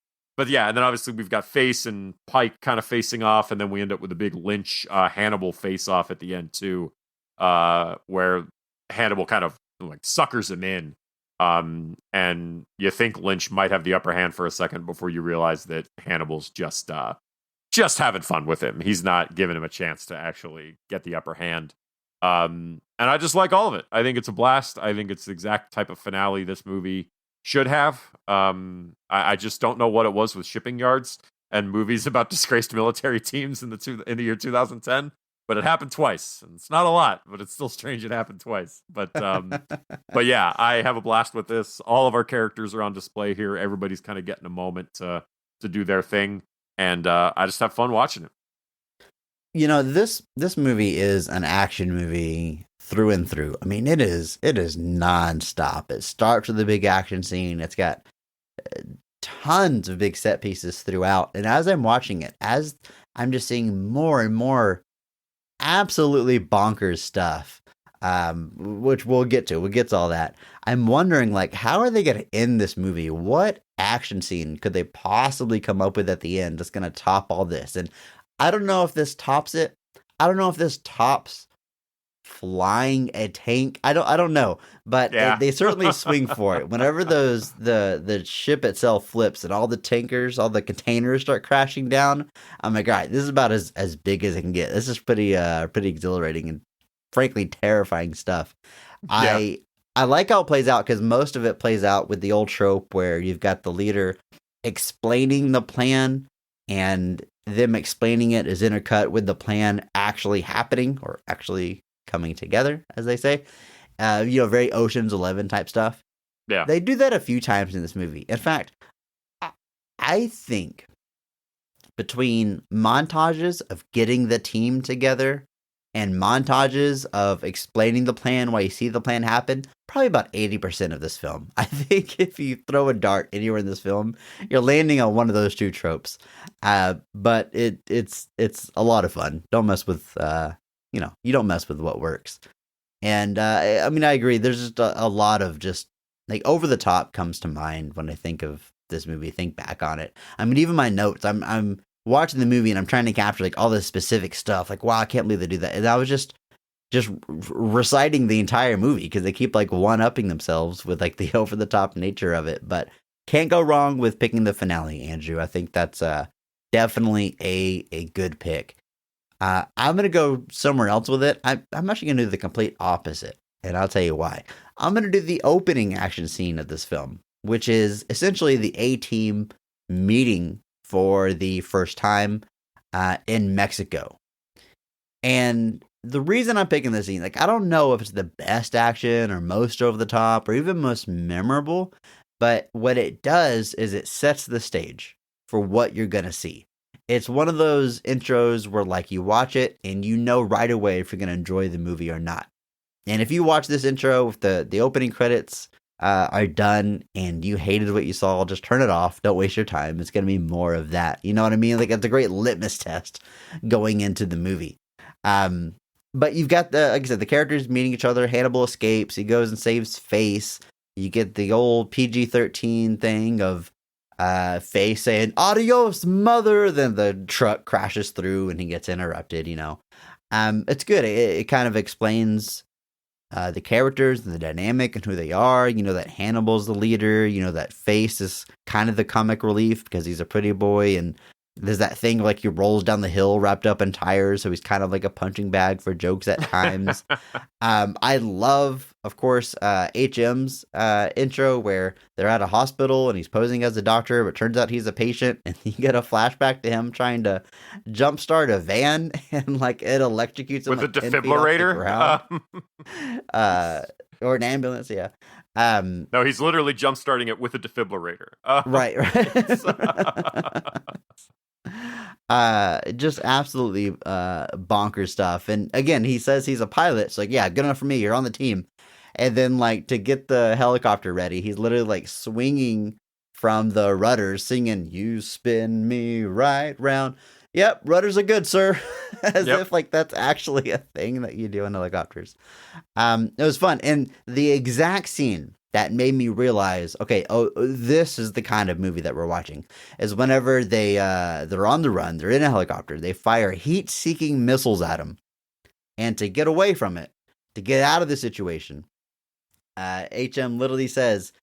and then obviously we've got Face and Pike kind of facing off, and then we end up with a big Lynch Hannibal face off at the end too. Where Hannibal kind of like suckers him in, and you think Lynch might have the upper hand for a second before you realize that Hannibal's just having fun with him. He's not giving him a chance to actually get the upper hand. And I just like all of it. I think it's a blast. I think it's the exact type of finale this movie should have. I just don't know what it was with shipping yards and movies about disgraced military teams in the year 2010. But it happened twice, and it's not a lot, but it's still strange it happened twice. But yeah, I have a blast with this. All of our characters are on display here. Everybody's kind of getting a moment to do their thing, and I just have fun watching it. This movie is an action movie through and through. I mean, it is nonstop. It starts with a big action scene. It's got tons of big set pieces throughout. And as I'm watching it, as I'm just seeing more and more absolutely bonkers stuff, which we'll get to. We'll get to all that. I'm wondering, like, how are they going to end this movie? What action scene could they possibly come up with at the end that's going to top all this? And I don't know if this tops it. I don't know if this tops flying a tank. I don't know, but they certainly swing for it. Whenever the ship itself flips and all the tankers, all the containers start crashing down, I'm like, all right, this is about as big as it can get. This is pretty exhilarating and frankly terrifying stuff. Yeah. I like how it plays out because most of it plays out with the old trope where you've got the leader explaining the plan and them explaining it is intercut with the plan actually happening or actually coming together, as they say. Very Ocean's 11 type stuff. Yeah. They do that a few times in this movie. In fact, I think between montages of getting the team together and montages of explaining the plan while you see the plan happen, probably about 80% of this film. I think if you throw a dart anywhere in this film, you're landing on one of those two tropes. But it's a lot of fun. Don't mess with, you don't mess with what works. And I agree. There's just a lot of just like over the top comes to mind when I think of this movie, think back on it. I mean, even my notes, I'm watching the movie and I'm trying to capture like all this specific stuff. Like, wow, I can't believe they do that. And I was just reciting the entire movie because they keep like one-upping themselves with like the over-the-top nature of it. But can't go wrong with picking the finale, Andrew. I think that's definitely a good pick. I'm going to go somewhere else with it. I'm actually going to do the complete opposite, and I'll tell you why. I'm going to do the opening action scene of this film, which is essentially the A-Team meeting for the first time in Mexico. And the reason I'm picking this scene, like, I don't know if it's the best action or most over the top or even most memorable, but what it does is it sets the stage for what you're going to see. It's one of those intros where, like, you watch it and you know right away if you're going to enjoy the movie or not. And if you watch this intro with the opening credits are done and you hated what you saw, just turn it off. Don't waste your time. It's going to be more of that. You know what I mean? Like, it's a great litmus test going into the movie. But you've got like I said, the characters meeting each other. Hannibal escapes. He goes and saves Face. You get the old PG-13 thing of Face saying, "Adios, mother." Then the truck crashes through and he gets interrupted, It's good. It kind of explains the characters and the dynamic and who they are. That Hannibal's the leader. That Face is kind of the comic relief because he's a pretty boy, and there's that thing like he rolls down the hill wrapped up in tires, so he's kind of like a punching bag for jokes at times. I love, of course, HM's intro where they're at a hospital and he's posing as a doctor, but turns out he's a patient, and you get a flashback to him trying to jumpstart a van and like it electrocutes him with like, a 10 feet off the defibrillator. ground. Or an ambulance, yeah. No, he's literally jump starting it with a defibrillator. Right. Just absolutely bonkers stuff. And again, he says he's a pilot. So like, yeah, good enough for me. You're on the team. And then like to get the helicopter ready, he's literally like swinging from the rudders, singing, "You spin me right round." Yep, rudders are good, sir. As if like that's actually a thing that you do in helicopters. It was fun. And the exact scene that made me realize, okay, this is the kind of movie that we're watching, is whenever they're on the run, they're in a helicopter, they fire heat-seeking missiles at them. And to get away from it, to get out of the situation, HM literally says,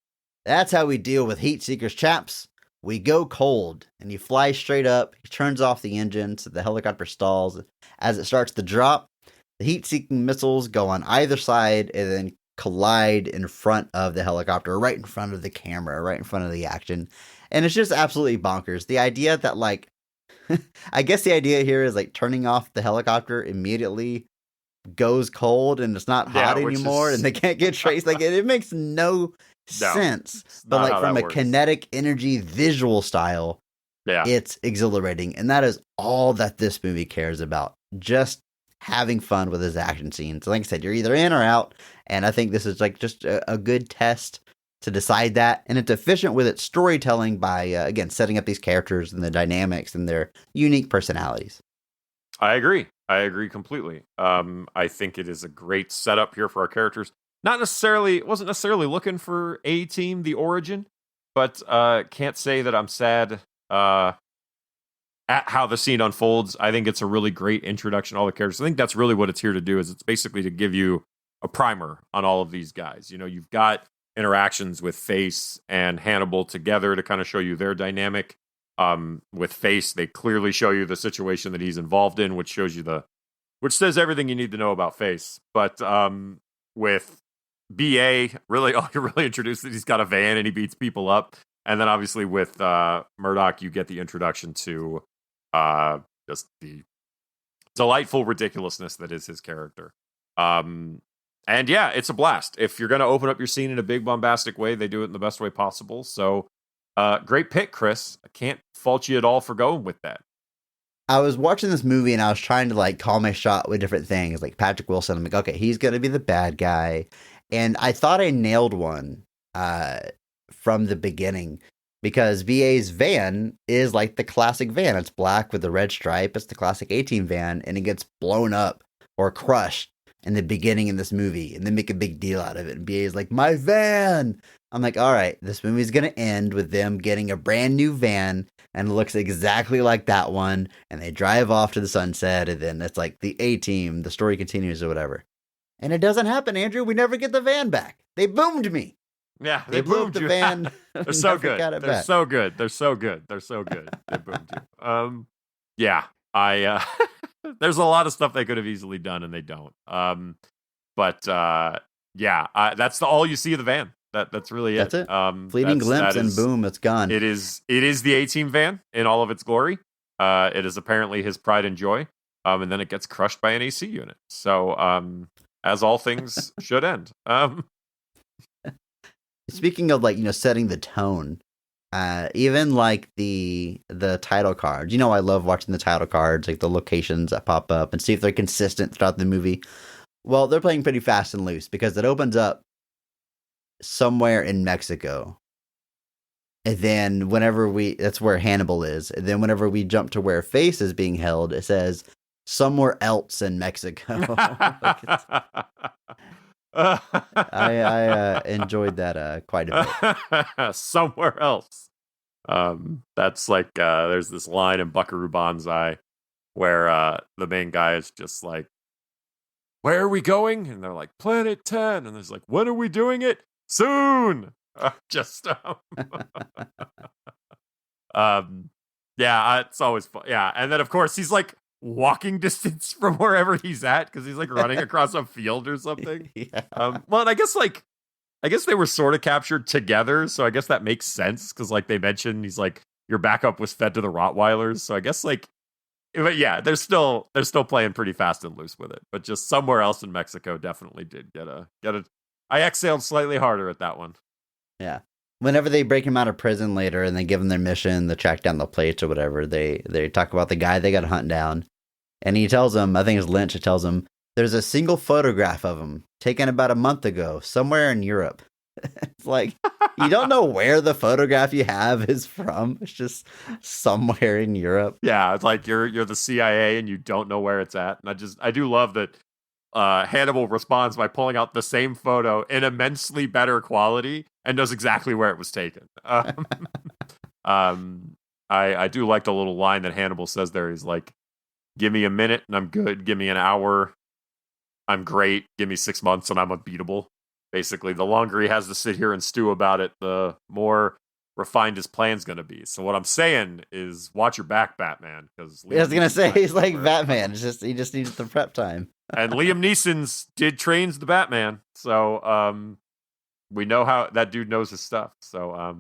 "That's how we deal with heat seekers, chaps. We go cold." And he flies straight up. He turns off the engine so the helicopter stalls. As it starts to drop, the heat-seeking missiles go on either side and then collide in front of the helicopter, right in front of the camera, right in front of the action. And it's just absolutely bonkers. The idea that, like, I guess the idea here is like turning off the helicopter immediately goes cold and it's not hot anymore and they can't get traced. Like, it makes no sense. But like from a kinetic energy visual style, it's exhilarating. And that is all that this movie cares about. Just having fun with his action scenes. So like I said, you're either in or out. And I think this is like just a good test to decide that, and it's efficient with its storytelling by again setting up these characters and the dynamics and their unique personalities. I agree. I agree completely. I think it is a great setup here for our characters. Wasn't necessarily looking for A-Team, the origin, but can't say that I'm sad at how the scene unfolds. I think it's a really great introduction to all the characters. I think that's really what it's here to do, is it's basically to give you a primer on all of these guys. You know, you've got interactions with Face and Hannibal together to kind of show you their dynamic. With Face, they clearly show you the situation that he's involved in, which says everything you need to know about Face. But with BA, really, all you're really introduced that he's got a van and he beats people up. And then obviously with Murdoch, you get the introduction to just the delightful ridiculousness that is his character. And yeah, it's a blast. If you're going to open up your scene in a big bombastic way, they do it in the best way possible. So great pick, Chris. I can't fault you at all for going with that. I was watching this movie and I was trying to like call my shot with different things, like Patrick Wilson. I'm like, okay, he's going to be the bad guy. And I thought I nailed one from the beginning, because VA's van is like the classic van. It's black with the red stripe. It's the classic A-Team van, and it gets blown up or crushed in the beginning in this movie, and they make a big deal out of it. And BA's like, my van! I'm like, all right, this movie's going to end with them getting a brand new van, and it looks exactly like that one, and they drive off to the sunset, and then it's like the A-Team, the story continues or whatever. And it doesn't happen, Andrew. We never get the van back. They boomed me. Yeah, They blew up the van. They're so good. Got it They're back. so good. They're so good. They're so good. They boomed you. Yeah, I there's a lot of stuff they could have easily done and they don't. But yeah, that's all you see of the van. That's really it. That's it. Fleeting glimpse and boom, it's gone. It is the A-Team van in all of its glory. It is apparently his pride and joy. And then it gets crushed by an AC unit. So as all things should end. Speaking of like, setting the tone, even like the title cards, I love watching the title cards, like the locations that pop up and see if they're consistent throughout the movie. Well, they're playing pretty fast and loose, because it opens up somewhere in Mexico. And then that's where Hannibal is. And then whenever we jump to where Face is being held, it says somewhere else in Mexico. I enjoyed that quite a bit. Somewhere else. That's like there's this line in Buckaroo Banzai where the main guy is just like, where are we going? And they're like, Planet 10. And there's like, when are we doing it? Soon. Yeah, it's always fun. Yeah, and then of course he's like walking distance from wherever he's at, because he's like running across a field or something. Yeah. Well, and I guess they were sort of captured together, so I guess that makes sense, because like they mentioned, he's like, your backup was fed to the Rottweilers, so I guess like, but yeah, they're still playing pretty fast and loose with it. But just somewhere else in Mexico definitely did get a. I exhaled slightly harder at that one. Yeah. Whenever they break him out of prison later and they give him their mission, to track down the plates or whatever, they talk about the guy they got to hunt down. And he tells them, I think it's Lynch, it tells them, there's a single photograph of him taken about a month ago, somewhere in Europe. It's like, you don't know where the photograph you have is from. It's just somewhere in Europe. Yeah, it's like you're the CIA and you don't know where it's at. And I do love that Hannibal responds by pulling out the same photo in immensely better quality and knows exactly where it was taken. I do like the little line that Hannibal says there. He's like, give me a minute and I'm good. Give me an hour, I'm great. Give me 6 months and I'm unbeatable. Basically, the longer he has to sit here and stew about it, the more refined his plan's going to be. So what I'm saying is, watch your back, Batman. Because I was going to say, he's like Batman. He just needs the prep time. And Liam Neeson's trains the Batman. So we know how that dude knows his stuff. So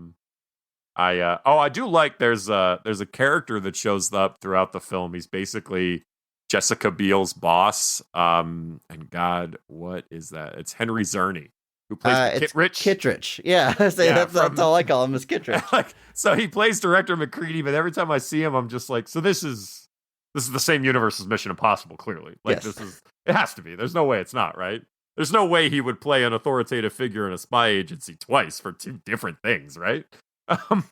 I do like there's a character that shows up throughout the film. He's basically Jessica Biel's boss. And God, what is that? It's Henry Czerny, who plays Kittredge. Kittredge, yeah. That's all I call him is Kittredge. So he plays Director McCready, but every time I see him, I'm just like, so this is the same universe as Mission Impossible. Clearly, like yes. it has to be. There's no way it's not, right? there's no way he would play an authoritative figure in a spy agency twice for two different things, right? Um,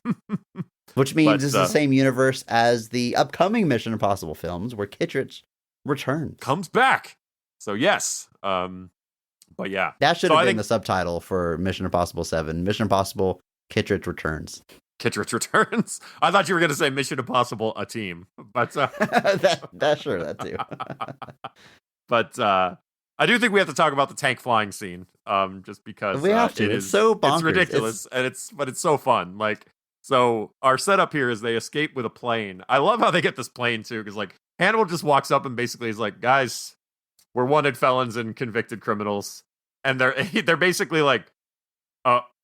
Which means But, this is the same universe as the upcoming Mission Impossible films, where Kittredge returns. comes back. So yes. But yeah. That should So have I been think the subtitle for Mission Impossible 7. Mission Impossible Kittredge returns. Kittredge returns. I thought you were going to say Mission Impossible, a team. But that sure, that too. but I do think we have to talk about the tank flying scene. Just because We have to. It's so bonkers. It's ridiculous, and it's so fun. Like, so our setup here is they escape with a plane. I love how they get this plane too, because like Hannibal just walks up and basically is like, "Guys, we're wanted felons and convicted criminals," and they're basically like,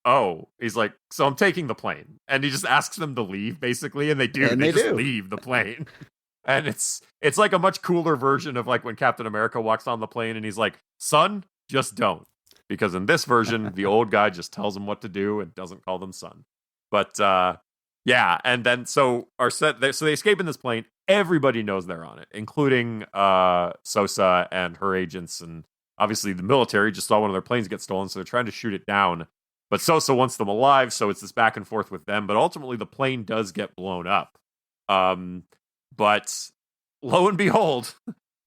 oh, he's like, "So I'm taking the plane," and he just asks them to leave basically, and they do. And they just do. leave the plane. And it's like a much cooler version of like when Captain America walks on the plane and he's like, "Son, just don't." Because in this version, the old guy just tells them what to do and doesn't call them son. But yeah, and then so they escape in this plane. Everybody knows they're on it, including Sosa and her agents, and obviously the military just saw one of their planes get stolen, so they're trying to shoot it down. But Sosa wants them alive, so it's this back and forth with them. But ultimately, the plane does get blown up. But lo and behold,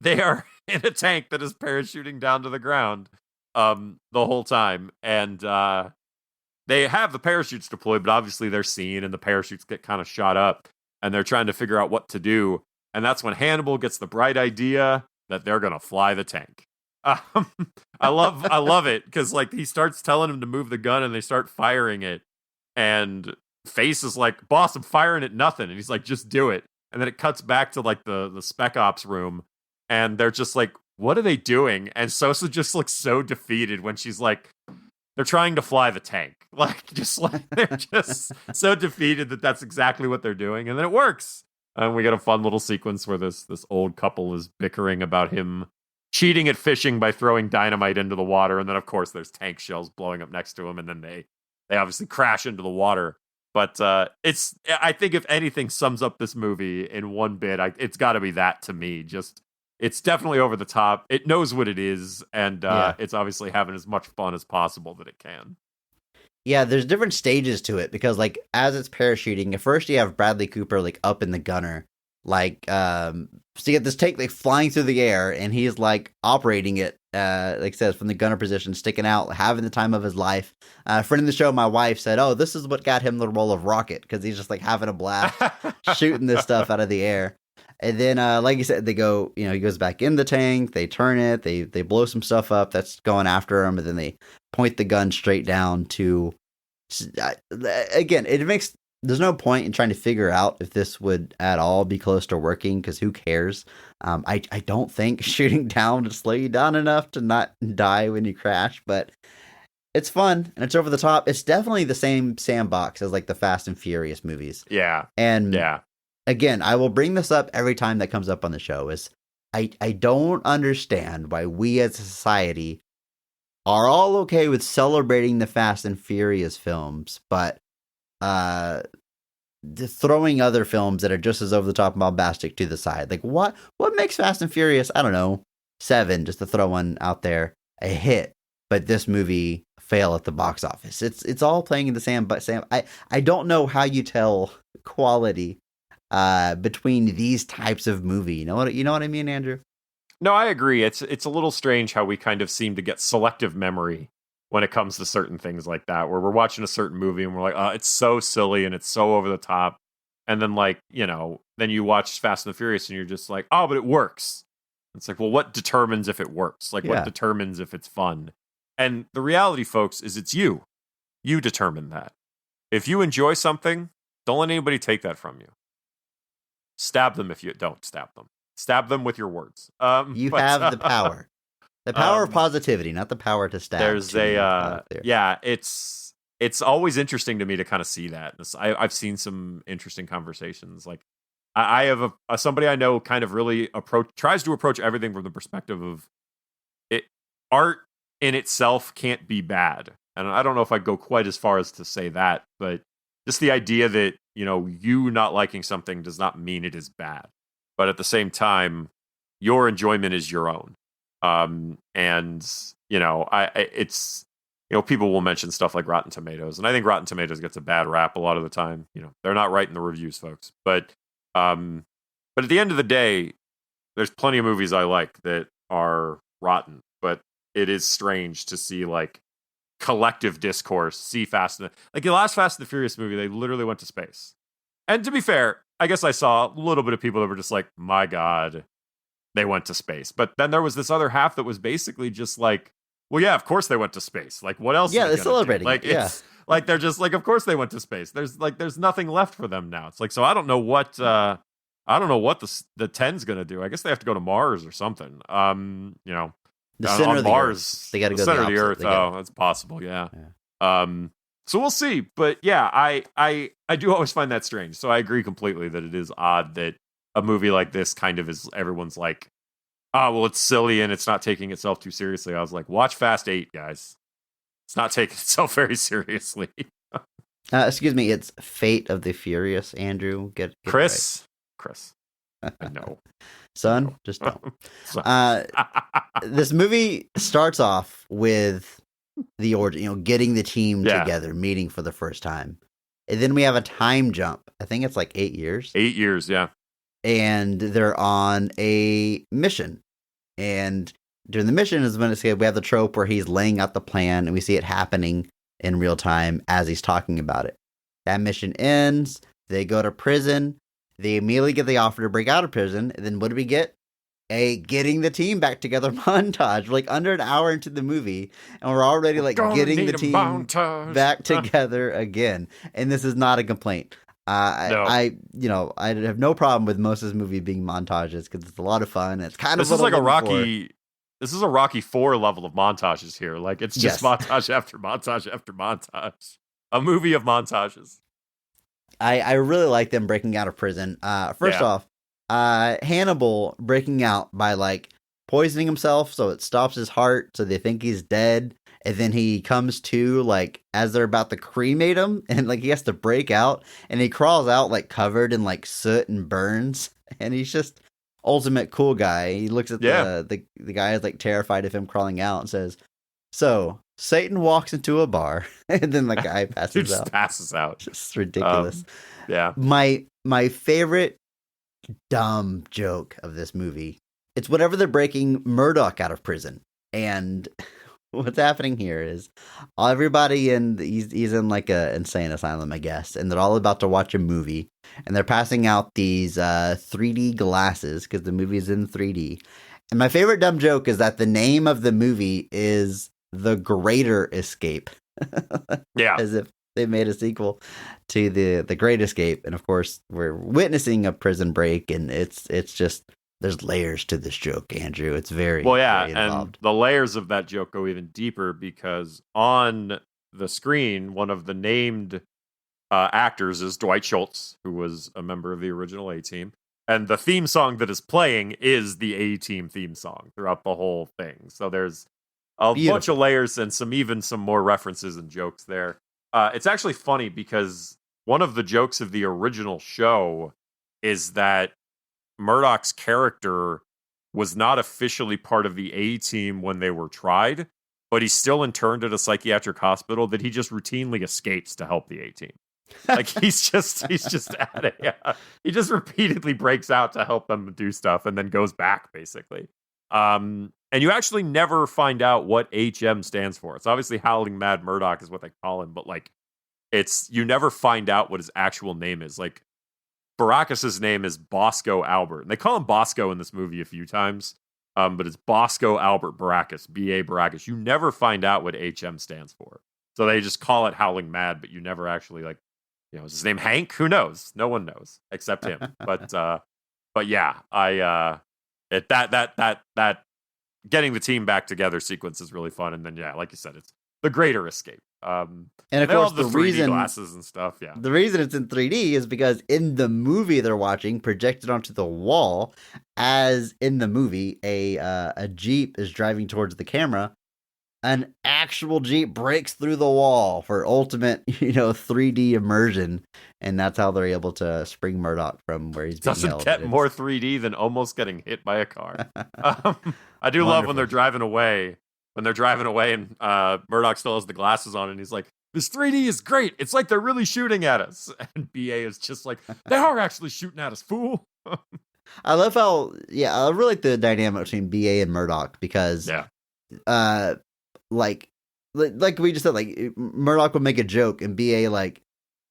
they are in a tank that is parachuting down to the ground the whole time. And they have the parachutes deployed, but obviously they're seen and the parachutes get kind of shot up and they're trying to figure out what to do. And that's when Hannibal gets the bright idea that they're going to fly the tank. I love it because like he starts telling him to move the gun and they start firing it. And Face is like, "Boss, I'm firing at nothing." And he's like, "Just do it." And then it cuts back to like the spec ops room and they're just like, "What are they doing?" And Sosa just looks so defeated when she's like, "They're trying to fly the tank." Like, just like they're just so defeated that that's exactly what they're doing. And then it works. And we get a fun little sequence where this old couple is bickering about him cheating at fishing by throwing dynamite into the water. And then of course there's tank shells blowing up next to him. And then they obviously crash into the water. But I think if anything sums up this movie in one bit, it's got to be that to me. Just, it's definitely over the top. It knows what it is, and it's obviously having as much fun as possible that it can. Yeah, there's different stages to it because, like, as it's parachuting, at first you have Bradley Cooper like up in the gunner, like, so you get this tank like flying through the air, and he's like operating it, like it says, from the gunner position, sticking out, having the time of his life. A friend of the show, my wife, said, "Oh, this is what got him the role of Rocket," because he's just like having a blast shooting this stuff out of the air. And then, like you said, they go, he goes back in the tank, they turn it, they blow some stuff up that's going after him, and then they point the gun straight down to, again, there's no point in trying to figure out if this would at all be close to working, because who cares? I don't think shooting down would slow you down enough to not die when you crash, but it's fun, and it's over the top. It's definitely the same sandbox as, like, the Fast and Furious movies. Yeah. And yeah. Again, I will bring this up every time that comes up on the show, is I don't understand why we as a society are all okay with celebrating the Fast and Furious films, but throwing other films that are just as over the top and bombastic to the side. Like, what makes Fast and Furious, I don't know, 7, just to throw one out there, a hit, but this movie fail at the box office? It's all playing in the same, but Sam, I don't know how you tell quality between these types of movie. You know what I mean, Andrew? No, I agree. It's a little strange how we kind of seem to get selective memory when it comes to certain things like that, where we're watching a certain movie and we're like, "Oh, it's so silly and it's so over the top." And then, like, then you watch Fast and the Furious and you're just like, "Oh, but it works." It's like, well, what determines if it works? Like, what determines if it's fun? And the reality, folks, is it's you. You determine that. If you enjoy something, don't let anybody take that from you. Stab them if you don't stab them. Stab them with your words. You have the power. The power of positivity, not the power to stab. There's it's always interesting to me to kind of see that. I've seen some interesting conversations. Like, I have somebody I know kind of really tries to approach everything from the perspective of it. Art in itself can't be bad. And I don't know if I'd go quite as far as to say that, but just the idea that, you not liking something does not mean it is bad. But at the same time, your enjoyment is your own. And it's people will mention stuff like Rotten Tomatoes, and I think Rotten Tomatoes gets a bad rap a lot of the time. They're not writing the reviews, folks. But at the end of the day, there's plenty of movies I like that are rotten. But it is strange to see like collective discourse. See like the last Fast and the Furious movie, they literally went to space. And to be fair, I guess I saw a little bit of people that were just like, my God, they went to space. But then there was this other half that was basically just like, well, yeah, of course they went to space. Like, what else? Yeah, are they they're gonna do? celebrating. Like, Yeah. it's like they're just like, of course they went to space. There's nothing left for them now. It's like, so I don't know what the 10's gonna do. I guess they have to go to Mars or something. The center on of the Mars, Earth. They got to the go center to of the Earth. Oh, that's possible. Yeah. So we'll see. But yeah, I do always find that strange. So I agree completely that it is odd that a movie like this kind of is, everyone's like, oh, well, it's silly and it's not taking itself too seriously. I was like, watch Fast 8, guys. It's not taking itself very seriously. Excuse me, it's Fate of the Furious, Andrew. Get Chris. I know. Son, just don't. This movie starts off with the origin, getting the team together, meeting for the first time. And then we have a time jump. I think it's like 8 years. 8 years, yeah. And they're on a mission. And during the mission is when we have the trope where he's laying out the plan and we see it happening in real time as he's talking about it. That mission ends. They go to prison. They immediately get the offer to break out of prison. And then what do we get? A getting the team back together montage. We're like under an hour into the movie, and we're already like getting the team back together again. And this is not a complaint. I have no problem with most of this movie being montages because it's a lot of fun. It's kind of This is a Rocky 4 level of montages here. Like it's just montage after montage after montage. A movie of montages. I really like them breaking out of prison. First off, Hannibal breaking out by like poisoning himself so it stops his heart, so they think he's dead. And then he comes to like as they're about to cremate him, and like he has to break out, and he crawls out like covered in like soot and burns, and he's just ultimate cool guy. He looks at the guy is like terrified of him crawling out and says, "So Satan walks into a bar," and then the guy passes out. Passes out. Just ridiculous. Yeah. My favorite dumb joke of this movie. It's whenever they're breaking Murdoch out of prison, and what's happening here is everybody he's in like a insane asylum, I guess, and they're all about to watch a movie, and they're passing out these 3D glasses because the movie's in 3D. And my favorite dumb joke is that the name of the movie is The Greater Escape. Yeah, as if they made a sequel to the Great Escape, and of course we're witnessing a prison break, and it's just. There's layers to this joke, Andrew. It's very well, yeah, very involved. And the layers of that joke go even deeper because on the screen, one of the named actors is Dwight Schultz, who was a member of the original A-Team, and the theme song that is playing is the A-Team theme song throughout the whole thing. So there's a bunch of layers and some more references and jokes there. It's actually funny because one of the jokes of the original show is that Murdoch's character was not officially part of the A-Team when they were tried, but he's still interned at a psychiatric hospital that he just routinely escapes to help the A-Team. Like he's just at it. Yeah. He just repeatedly breaks out to help them do stuff and then goes back basically. And you actually never find out what HM stands for. It's obviously Howling Mad Murdoch is what they call him, but like you never find out what his actual name is. Like Baracus's name is Bosco Albert. And they call him Bosco in this movie a few times, but it's Bosco Albert Baracus, B.A. Baracus. You never find out what HM stands for. So they just call it Howling Mad, but you never actually is his name Hank? Who knows? No one knows except him. But yeah, that getting the team back together sequence is really fun. And then, yeah, like you said, it's The Greater Escape. And of course, the 3D glasses and stuff. Yeah, the reason it's in 3D is because in the movie they're watching, projected onto the wall, as in the movie, a Jeep is driving towards the camera. An actual Jeep breaks through the wall for ultimate, 3D immersion, and that's how they're able to spring Murdoch from where he's being held. Doesn't get more 3D than almost getting hit by a car. I do love when Wonderful. they're driving away. When they're driving away and Murdoch still has the glasses on and he's like, this 3D is great. It's like they're really shooting at us. And BA is just like, they are actually shooting at us, fool. I love how, I really like the dynamic between BA and Murdoch because, Yeah. like we just said, like Murdoch will make a joke and BA like,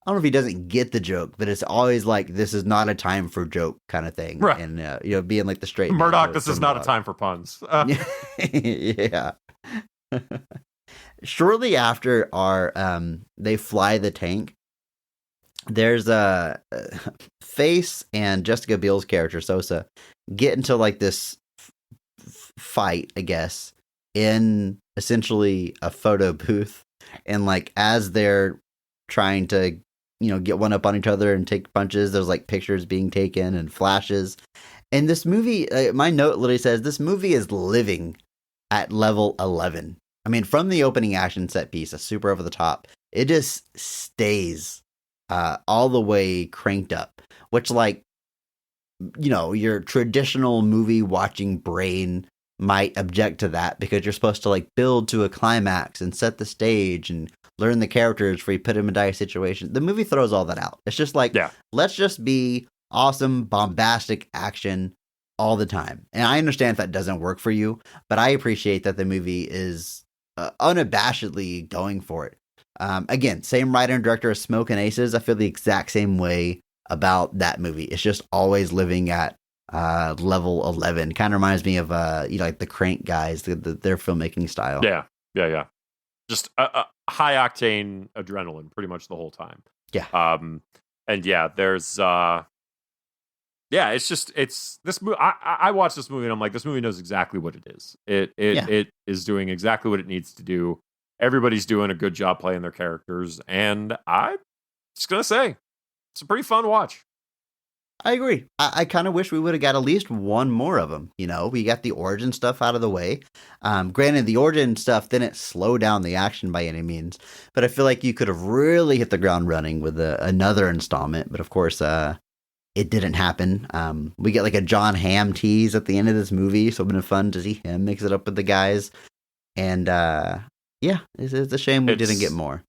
I don't know if he doesn't get the joke, but it's always like, this is not a time for joke kind of thing. Right. And, being like the straight man Murdoch, to- this to is not a Murdoch. time for puns. Yeah. Shortly after they fly the tank, there's a Face and Jessica Biel's character Sosa get into like this fight, I guess, in essentially a photo booth, and like as they're trying to get one up on each other and take punches, there's like pictures being taken and flashes. And this movie, my note literally says this movie is living at level 11. I mean, from the opening action set piece, a super over the top, it just stays all the way cranked up, which like, your traditional movie watching brain might object to that because you're supposed to like build to a climax and set the stage and learn the characters before you put them in dire situations. The movie throws all that out. It's just like, let's just be awesome, bombastic action all the time. And I understand if that doesn't work for you, but I appreciate that the movie is unabashedly going for it. Again, same writer and director as Smoke and Aces. I feel the exact same way about that movie. It's just always living at level 11. Kind of reminds me of like the Crank guys, their filmmaking style. Yeah. Just a high octane adrenaline pretty much the whole time. Yeah. And yeah, there's it's this movie. I watched this movie and I'm like, this movie knows exactly what it is. It is doing exactly what it needs to do. Everybody's doing a good job playing their characters, and I'm just gonna say it's a pretty fun watch. I agree. I kind of wish we would have got at least one more of them. We got the origin stuff out of the way. Granted, the origin stuff didn't slow down the action by any means, but I feel like you could have really hit the ground running with another installment. But of course, it didn't happen. We get like a John Hamm tease at the end of this movie, so it's been fun to see him mix it up with the guys. And it's a shame we didn't get more.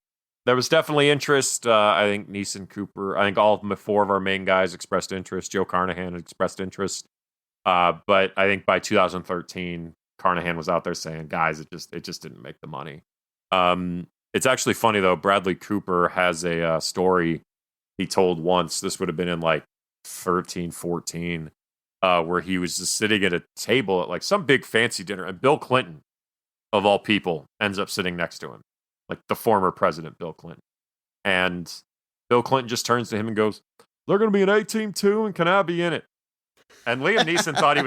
There was definitely interest. I think Neeson, Cooper, I think all of them, 4 of our main guys expressed interest. Joe Carnahan expressed interest. But I think by 2013, Carnahan was out there saying, guys, it just didn't make the money. It's actually funny, though. Bradley Cooper has a story he told once. This would have been in like 13, 14, where he was just sitting at a table at like some big fancy dinner. And Bill Clinton, of all people, ends up sitting next to him. Like the former president, Bill Clinton. And Bill Clinton just turns to him and goes, they're going to be an A-team too, and can I be in it? And Liam Neeson thought he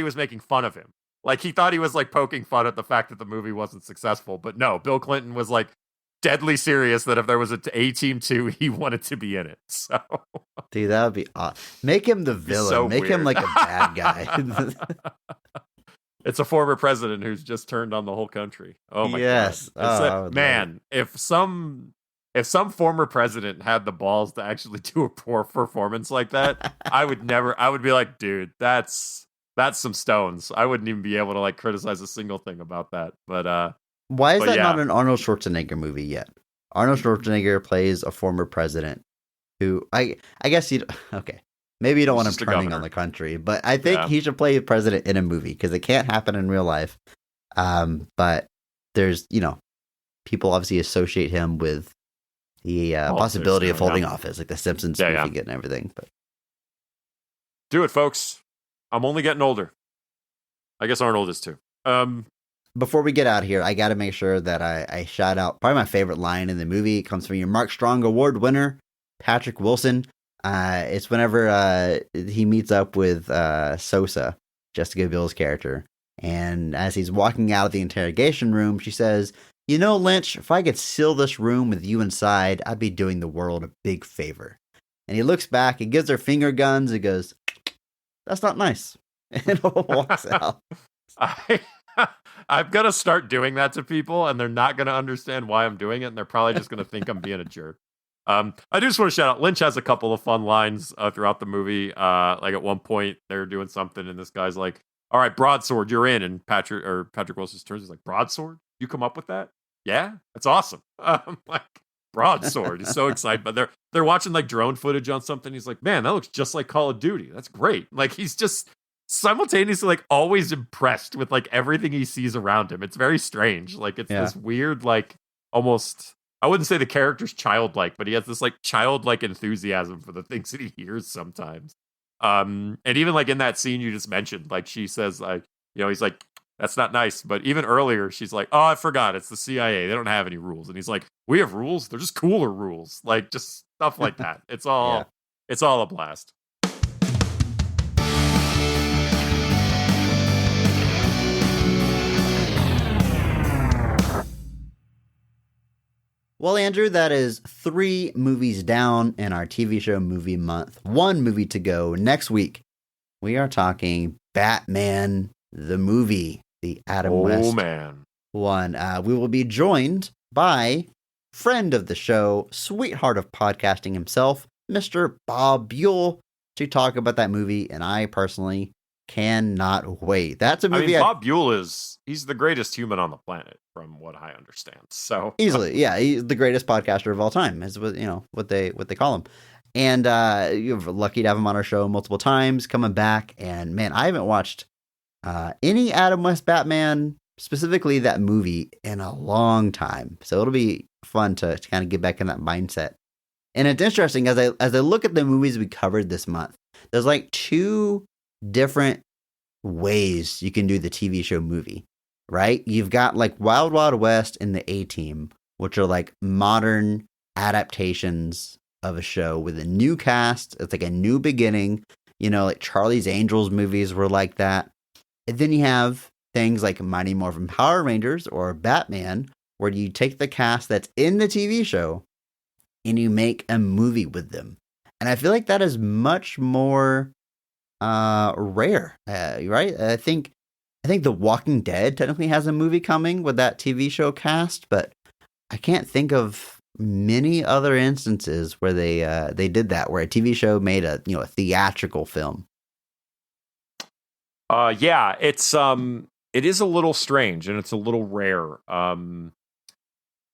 was making fun of him. Like he thought he was like poking fun at the fact that the movie wasn't successful. But no, Bill Clinton was like deadly serious that if there was an A-team 2, he wanted to be in it. So, dude, that would be awesome. Make him the villain. So Make him weird. like a bad guy. It's a former president who's just turned on the whole country. Oh my Yes. god! I would Man, if some former president had the balls to actually do a poor performance like that, I would be like, dude, that's some stones. I wouldn't even be able to like criticize a single thing about that. But why is that yeah. not an Arnold Schwarzenegger movie yet? Arnold Schwarzenegger plays a former president who I guess okay. Maybe you don't want him just a turning governor. on the country, but I think he should play president in a movie because it can't happen in real life. But there's, people obviously associate him with the possibility of holding office, like the Simpsons movie get and everything. But do it, folks. I'm only getting older. I guess Arnold is too. Before we get out here, I got to make sure that I shout out probably my favorite line in the movie. It comes from your Mark Strong Award winner, Patrick Wilson. It's whenever he meets up with Sosa, Jessica Biel's character, and as he's walking out of the interrogation room, she says, Lynch, if I could seal this room with you inside, I'd be doing the world a big favor. And he looks back and gives her finger guns and goes, that's not nice, and walks out. I'm going to start doing that to people, and they're not going to understand why I'm doing it, and they're probably just going to think I'm being a jerk. I do just want to shout out, Lynch has a couple of fun lines throughout the movie. Like at one point, they're doing something, and this guy's like, all right, broadsword, you're in. And Patrick Wilson turns, he's like, broadsword? You come up with that? Yeah, that's awesome. Like, broadsword. He's so excited. But they're watching like drone footage on something. He's like, man, that looks just like Call of Duty. That's great. Like, he's just simultaneously like always impressed with like everything he sees around him. It's very strange. Like, it's this weird, like, almost, I wouldn't say the character's childlike, but he has this like childlike enthusiasm for the things that he hears sometimes. And even like in that scene you just mentioned, like she says, like, he's like, that's not nice. But even earlier, she's like, oh, I forgot. It's the CIA. They don't have any rules. And he's like, we have rules. They're just cooler rules. Like, just stuff like that. It's all, it's all a blast. Well, Andrew, that is 3 movies down in our TV show movie month. 1 movie to go. Next week, we are talking Batman, the movie, the Adam West one. We will be joined by friend of the show, sweetheart of podcasting himself, Mr. Bob Buell, to talk about that movie, and I personally cannot wait. That's a movie. Bob Buell he's the greatest human on the planet, from what I understand. So easily, yeah, he's the greatest podcaster of all time, is what they call him. And you're lucky to have him on our show multiple times, coming back. And man, I haven't watched any Adam West Batman, specifically that movie, in a long time. So it'll be fun to kind of get back in that mindset. And it's interesting as I look at the movies we covered this month. There's like 2 different ways you can do the TV show movie, right? You've got like Wild Wild West and the A-Team, which are like modern adaptations of a show with a new cast. It's like a new beginning, like Charlie's Angels movies were like that. And then you have things like Mighty Morphin Power Rangers or Batman, where you take the cast that's in the TV show and you make a movie with them. And I feel like that is much more rare, right? I think The Walking Dead technically has a movie coming with that TV show cast, but I can't think of many other instances where they did that, where a TV show made a theatrical film. Yeah, it is a little strange and it's a little rare.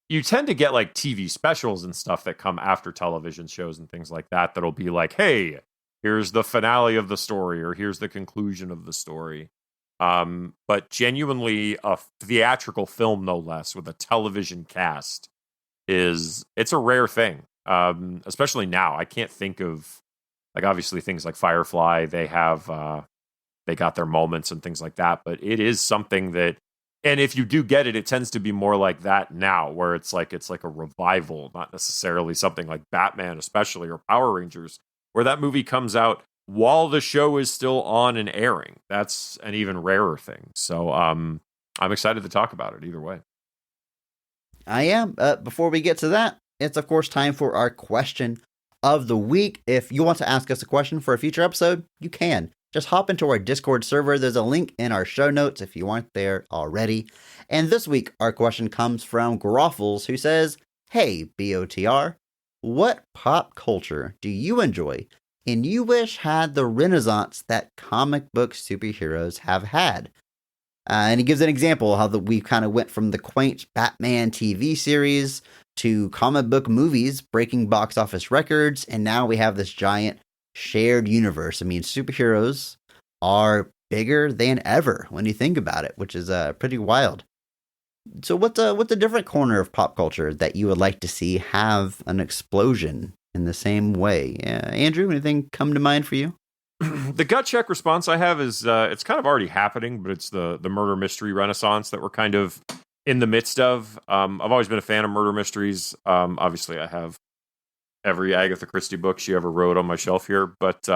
You tend to get like TV specials and stuff that come after television shows and things like that. That'll be like, hey, here's the finale of the story, or here's the conclusion of the story. But genuinely a theatrical film, no less, with a television cast it's a rare thing. Especially now. I can't think of, like, obviously things like Firefly, they got their moments and things like that, but it is something that, and if you do get it, it tends to be more like that now, where it's like a revival, not necessarily something like Batman, especially, or Power Rangers, where that movie comes out while the show is still on and airing. That's an even rarer thing. So I'm excited to talk about it either way. I am. Before we get to that, it's of course time for our question of the week. If you want to ask us a question for a future episode, you can. Just hop into our Discord server. There's a link in our show notes if you aren't there already. And this week, our question comes from Groffles, who says, hey, BOTR, what pop culture do you enjoy and you wish had the renaissance that comic book superheroes have had? And he gives an example how we kind of went from the quaint Batman TV series to comic book movies breaking box office records, and now we have this giant shared universe. I mean, superheroes are bigger than ever when you think about it, which is pretty wild. So what's a different corner of pop culture that you would like to see have an explosion in the same way? Andrew, anything come to mind for you? The gut check response I have is it's kind of already happening, but it's the murder mystery renaissance that we're kind of in the midst of. I've always been a fan of murder mysteries. Obviously, I have every Agatha Christie book she ever wrote on my shelf here, but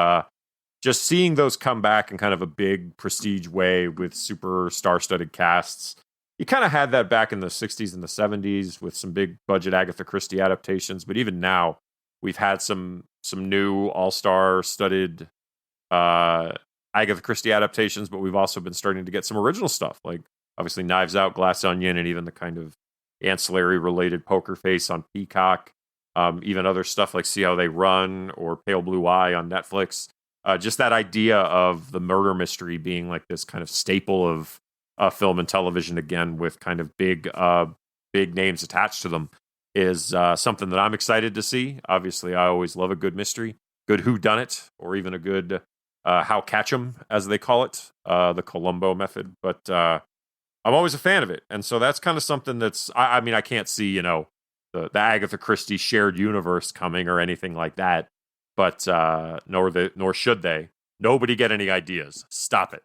just seeing those come back in kind of a big prestige way with super star-studded casts. You kind of had that back in the 60s and the 70s with some big budget Agatha Christie adaptations, but even now we've had some new all-star studded Agatha Christie adaptations, but we've also been starting to get some original stuff, like obviously Knives Out, Glass Onion, and even the kind of ancillary related Poker Face on Peacock. Even other stuff like See How They Run or Pale Blue Eye on Netflix. just that idea of the murder mystery being like this kind of staple of film and television again, with kind of big names attached to them, is something that I'm excited to see. Obviously, I always love a good mystery, good whodunit, or even a good how catch 'em, as they call it, the Columbo method. But I'm always a fan of it, and so that's kind of something that's. I mean, I can't see the Agatha Christie shared universe coming or anything like that, but nor should they. Nobody get any ideas. Stop it.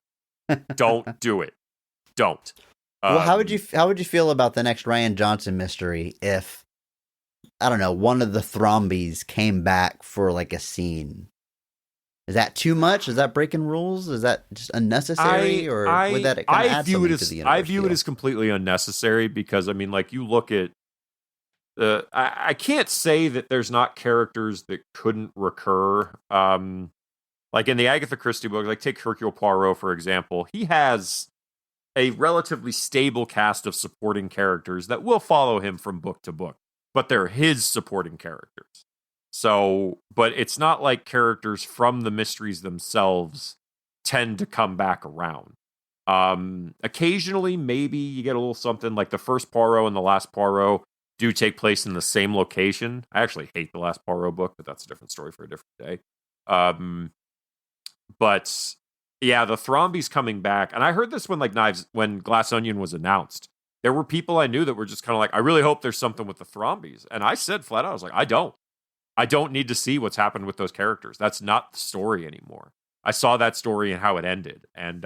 Don't do it. Don't. Well, how would you feel about the next Ryan Johnson mystery if, I don't know, one of the Thrombies came back for like a scene? Is that too much? Is that breaking rules? Is that just unnecessary, or would that kind of add something to the universe? I view it as completely unnecessary, because I mean, like, you look at I can't say that there's not characters that couldn't recur. Like in the Agatha Christie book, like take Hercule Poirot for example, he has a relatively stable cast of supporting characters that will follow him from book to book, but they're his supporting characters. So, but it's not like characters from the mysteries themselves tend to come back around. Occasionally, maybe you get a little something like the first Poirot and the last Poirot do take place in the same location. I actually hate the last Poirot book, but that's a different story for a different day. But yeah, the Thrombies coming back, and I heard this when Glass Onion was announced. There were people I knew that were just kind of like, I really hope there's something with the Thrombies. And I said flat out, I was like, I don't need to see what's happened with those characters. That's not the story anymore. I saw that story and how it ended. And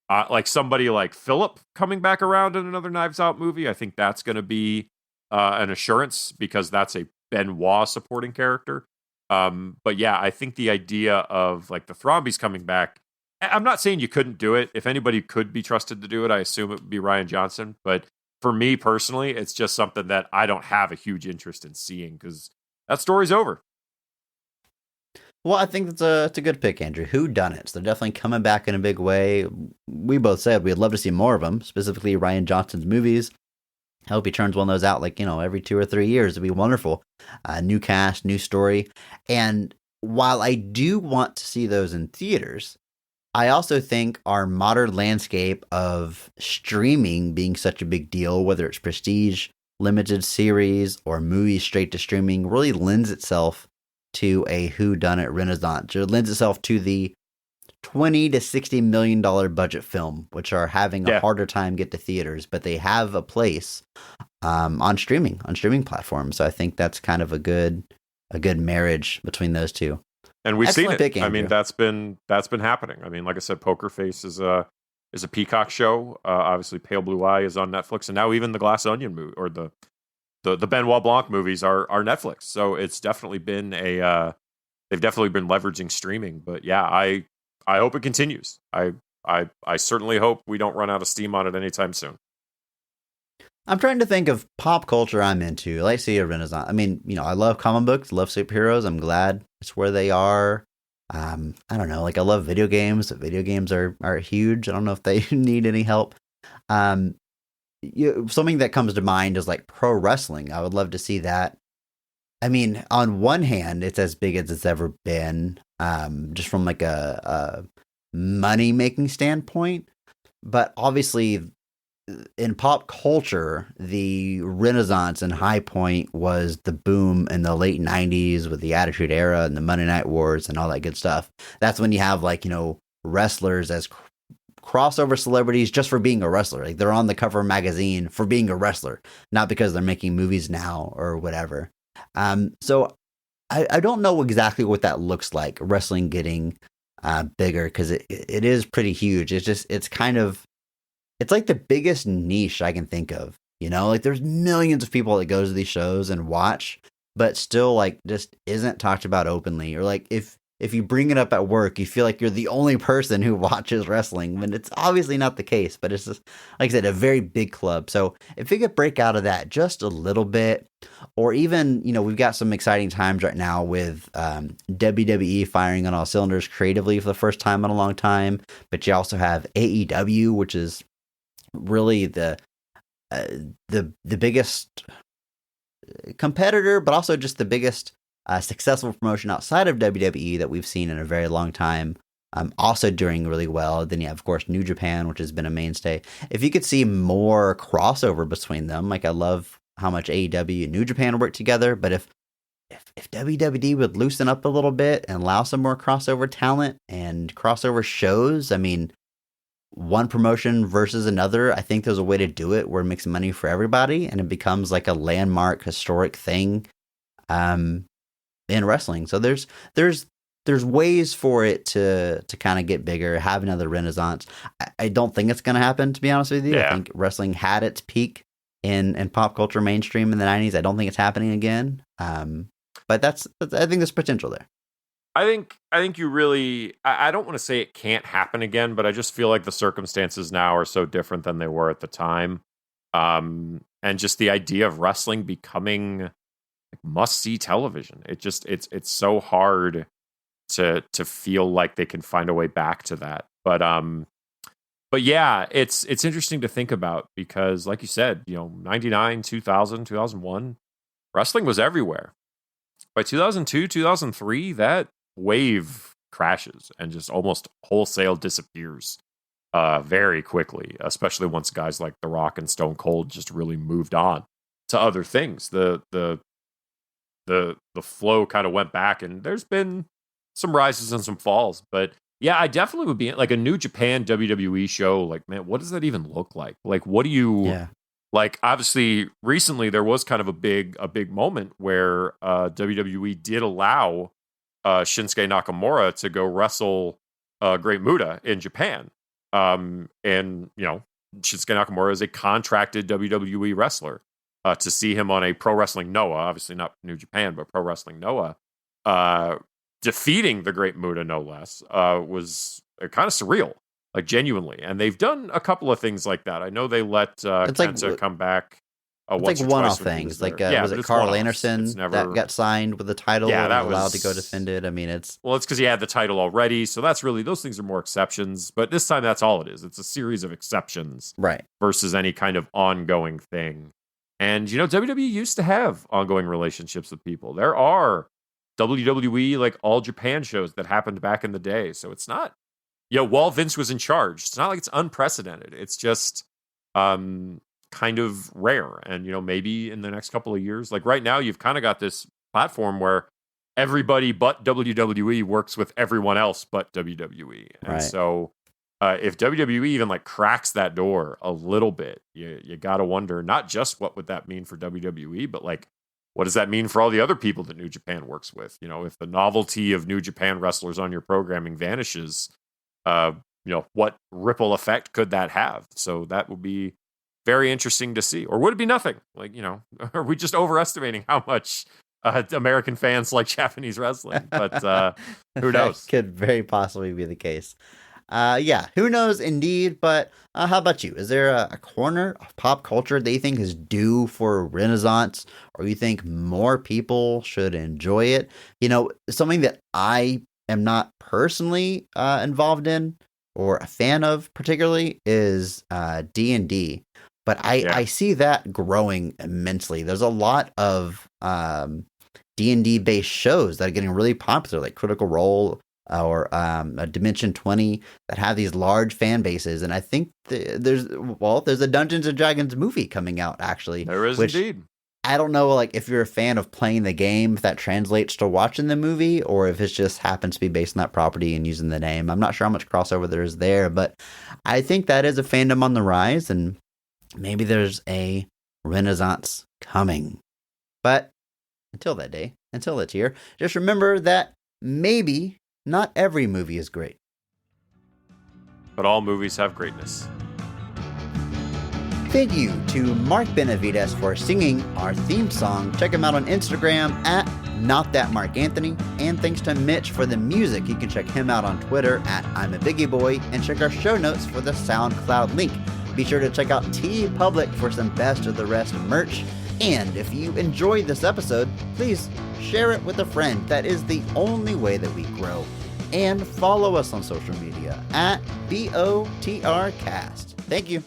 like somebody like Philip coming back around in another Knives Out movie, I think that's going to be an assurance, because that's a Benoit supporting character. But yeah, I think the idea of like the Thrombies coming back, I'm not saying you couldn't do it. If anybody could be trusted to do it, I assume it would be Ryan Johnson. But for me personally, it's just something that I don't have a huge interest in seeing, because that story's over. Well, I think it's a good pick, Andrew. Whodunits. They're definitely coming back in a big way. We both said we'd love to see more of them, specifically Ryan Johnson's movies. I hope he turns one of those out like, every 2 or 3 years. It'd be wonderful. New cast, new story. And while I do want to see those in theaters, I also think our modern landscape of streaming being such a big deal, whether it's prestige, limited series, or movies straight to streaming, really lends itself to a whodunit renaissance. It lends itself to the $20 to $60 million budget film, which are having a harder time get to theaters, but they have a place on streaming platforms. So I think that's kind of a good marriage between those two. And we've Excellent seen it. pick, I mean, Andrew. that's been happening. I mean, like I said, Poker Face is a Peacock show. Obviously, Pale Blue Eye is on Netflix, and now even the Glass Onion movie, or the Benoit Blanc movies are Netflix. So it's definitely been they've definitely been leveraging streaming. But yeah, I hope it continues. I certainly hope we don't run out of steam on it anytime soon. I'm trying to think of pop culture I'm into. I like to see a renaissance. I mean, I love comic books, love superheroes. I'm glad it's where they are. I don't know, like I love video games. Video games are huge. I don't know if they need any help. Something that comes to mind is like pro wrestling. I would love to see that. I mean, on one hand, it's as big as it's ever been, just from like a money making standpoint. But obviously, in pop culture, the renaissance and high point was the boom in the late 90s with the Attitude Era and the Monday Night Wars and all that good stuff. That's when you have wrestlers as crossover celebrities just for being a wrestler. Like they're on the cover of a magazine for being a wrestler, not because they're making movies now or whatever. So I don't know exactly what that looks like, wrestling getting bigger, because it is pretty huge. It's like the biggest niche I can think of, like there's millions of people that go to these shows and watch, but still like just isn't talked about openly. Or like if you bring it up at work, you feel like you're the only person who watches wrestling, when it's obviously not the case, but it's just, like I said, a very big club. So if we could break out of that just a little bit, or even, we've got some exciting times right now with WWE firing on all cylinders creatively for the first time in a long time, but you also have AEW, which is really the biggest competitor, but also just the biggest successful promotion outside of WWE that we've seen in a very long time, also doing really well. Then you have, of course, New Japan, which has been a mainstay. If you could see more crossover between them, like I love how much AEW and New Japan work together, but if WWE would loosen up a little bit and allow some more crossover talent and crossover shows, I mean, one promotion versus another, I think there's a way to do it where it makes money for everybody and it becomes like a landmark historic thing in wrestling. So there's ways for it to kind of get bigger, have another renaissance. I don't think it's going to happen, to be honest with you. Yeah. I think wrestling had its peak in pop culture mainstream in the 90s. I don't think it's happening again. But I think there's potential there. I think you really, I don't want to say it can't happen again, but I just feel like the circumstances now are so different than they were at the time. And just the idea of wrestling becoming like must-see television. It's so hard to feel like they can find a way back to that. But yeah, it's interesting to think about because like you said, 99, 2000, 2001, wrestling was everywhere. By 2002, 2003, that wave crashes and just almost wholesale disappears very quickly, especially once guys like The Rock and Stone Cold just really moved on to other things. The flow kind of went back, and there's been some rises and some falls. But yeah, I definitely would be like a New Japan WWE show. Like, man, what does that even look like? Like, what do you... Yeah. Like, obviously, recently there was kind of a big moment where WWE did allow Shinsuke Nakamura to go wrestle Great Muta in Japan. And, Shinsuke Nakamura is a contracted WWE wrestler. To see him on a Pro Wrestling Noah, obviously not New Japan, but Pro Wrestling Noah, defeating the Great Muta, no less, was kind of surreal. Like, genuinely. And they've done a couple of things like that. I know they let Kenta come back. It's like one-off things. Like, was it Carl Anderson that got signed with the title and allowed to go defend it? I mean, it's because he had the title already. So that's really, those things are more exceptions. But this time, that's all it is. It's a series of exceptions. Right. Versus any kind of ongoing thing. And, WWE used to have ongoing relationships with people. There are WWE, like, All Japan shows that happened back in the day. So it's not... while Vince was in charge, it's not like it's unprecedented. It's just kind of rare. And, maybe in the next couple of years, like right now, you've kind of got this platform where everybody but WWE works with everyone else but WWE. And so if WWE even like cracks that door a little bit, you got to wonder not just what would that mean for WWE, but like, what does that mean for all the other people that New Japan works with? If the novelty of New Japan wrestlers on your programming vanishes, what ripple effect could that have? So that would be very interesting to see. Or would it be nothing? Like, are we just overestimating how much American fans like Japanese wrestling? But who knows? That could very possibly be the case. Who knows indeed. But how about you? Is there a corner of pop culture that you think is due for a renaissance, or you think more people should enjoy it? Something that I am not personally involved in or a fan of particularly is D&D, but I see that growing immensely. There's a lot of D&D based shows that are getting really popular, like Critical Role or Dimension 20, that have these large fan bases. And I think there's a Dungeons and Dragons movie coming out, actually. There is indeed. I don't know, like, if you're a fan of playing the game, if that translates to watching the movie, or if it just happens to be based on that property and using the name. I'm not sure how much crossover there is there, but I think that is a fandom on the rise, and maybe there's a renaissance coming. But until that day, until it's here, just remember that maybe not every movie is great. But all movies have greatness. Thank you to Mark Benavides for singing our theme song. Check him out on Instagram at NotThatMarkAnthony. And thanks to Mitch for the music. You can check him out on Twitter at I'm a Biggie Boy, and check our show notes for the SoundCloud link. Be sure to check out TeePublic for some Best of the Rest merch. And if you enjoyed this episode, please share it with a friend. That is the only way that we grow. And follow us on social media at BOTRcast. Thank you.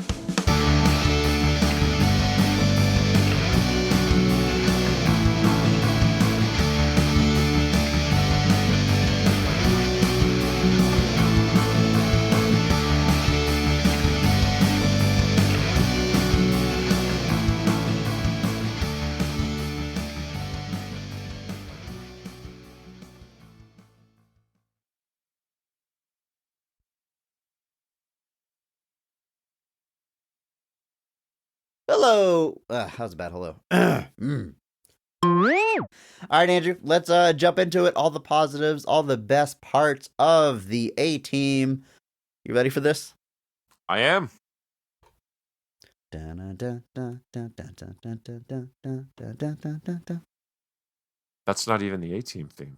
Hello. That was a bad hello. Mm. All right, Andrew, let's jump into it. All the positives, all the best parts of the A-Team. You ready for this? I am. That's not even the A-Team theme.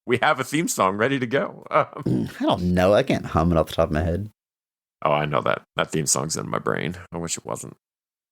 We have a theme song ready to go. I don't know. I can't hum it off the top of my head. Oh, I know that. That theme song's in my brain. I wish it wasn't.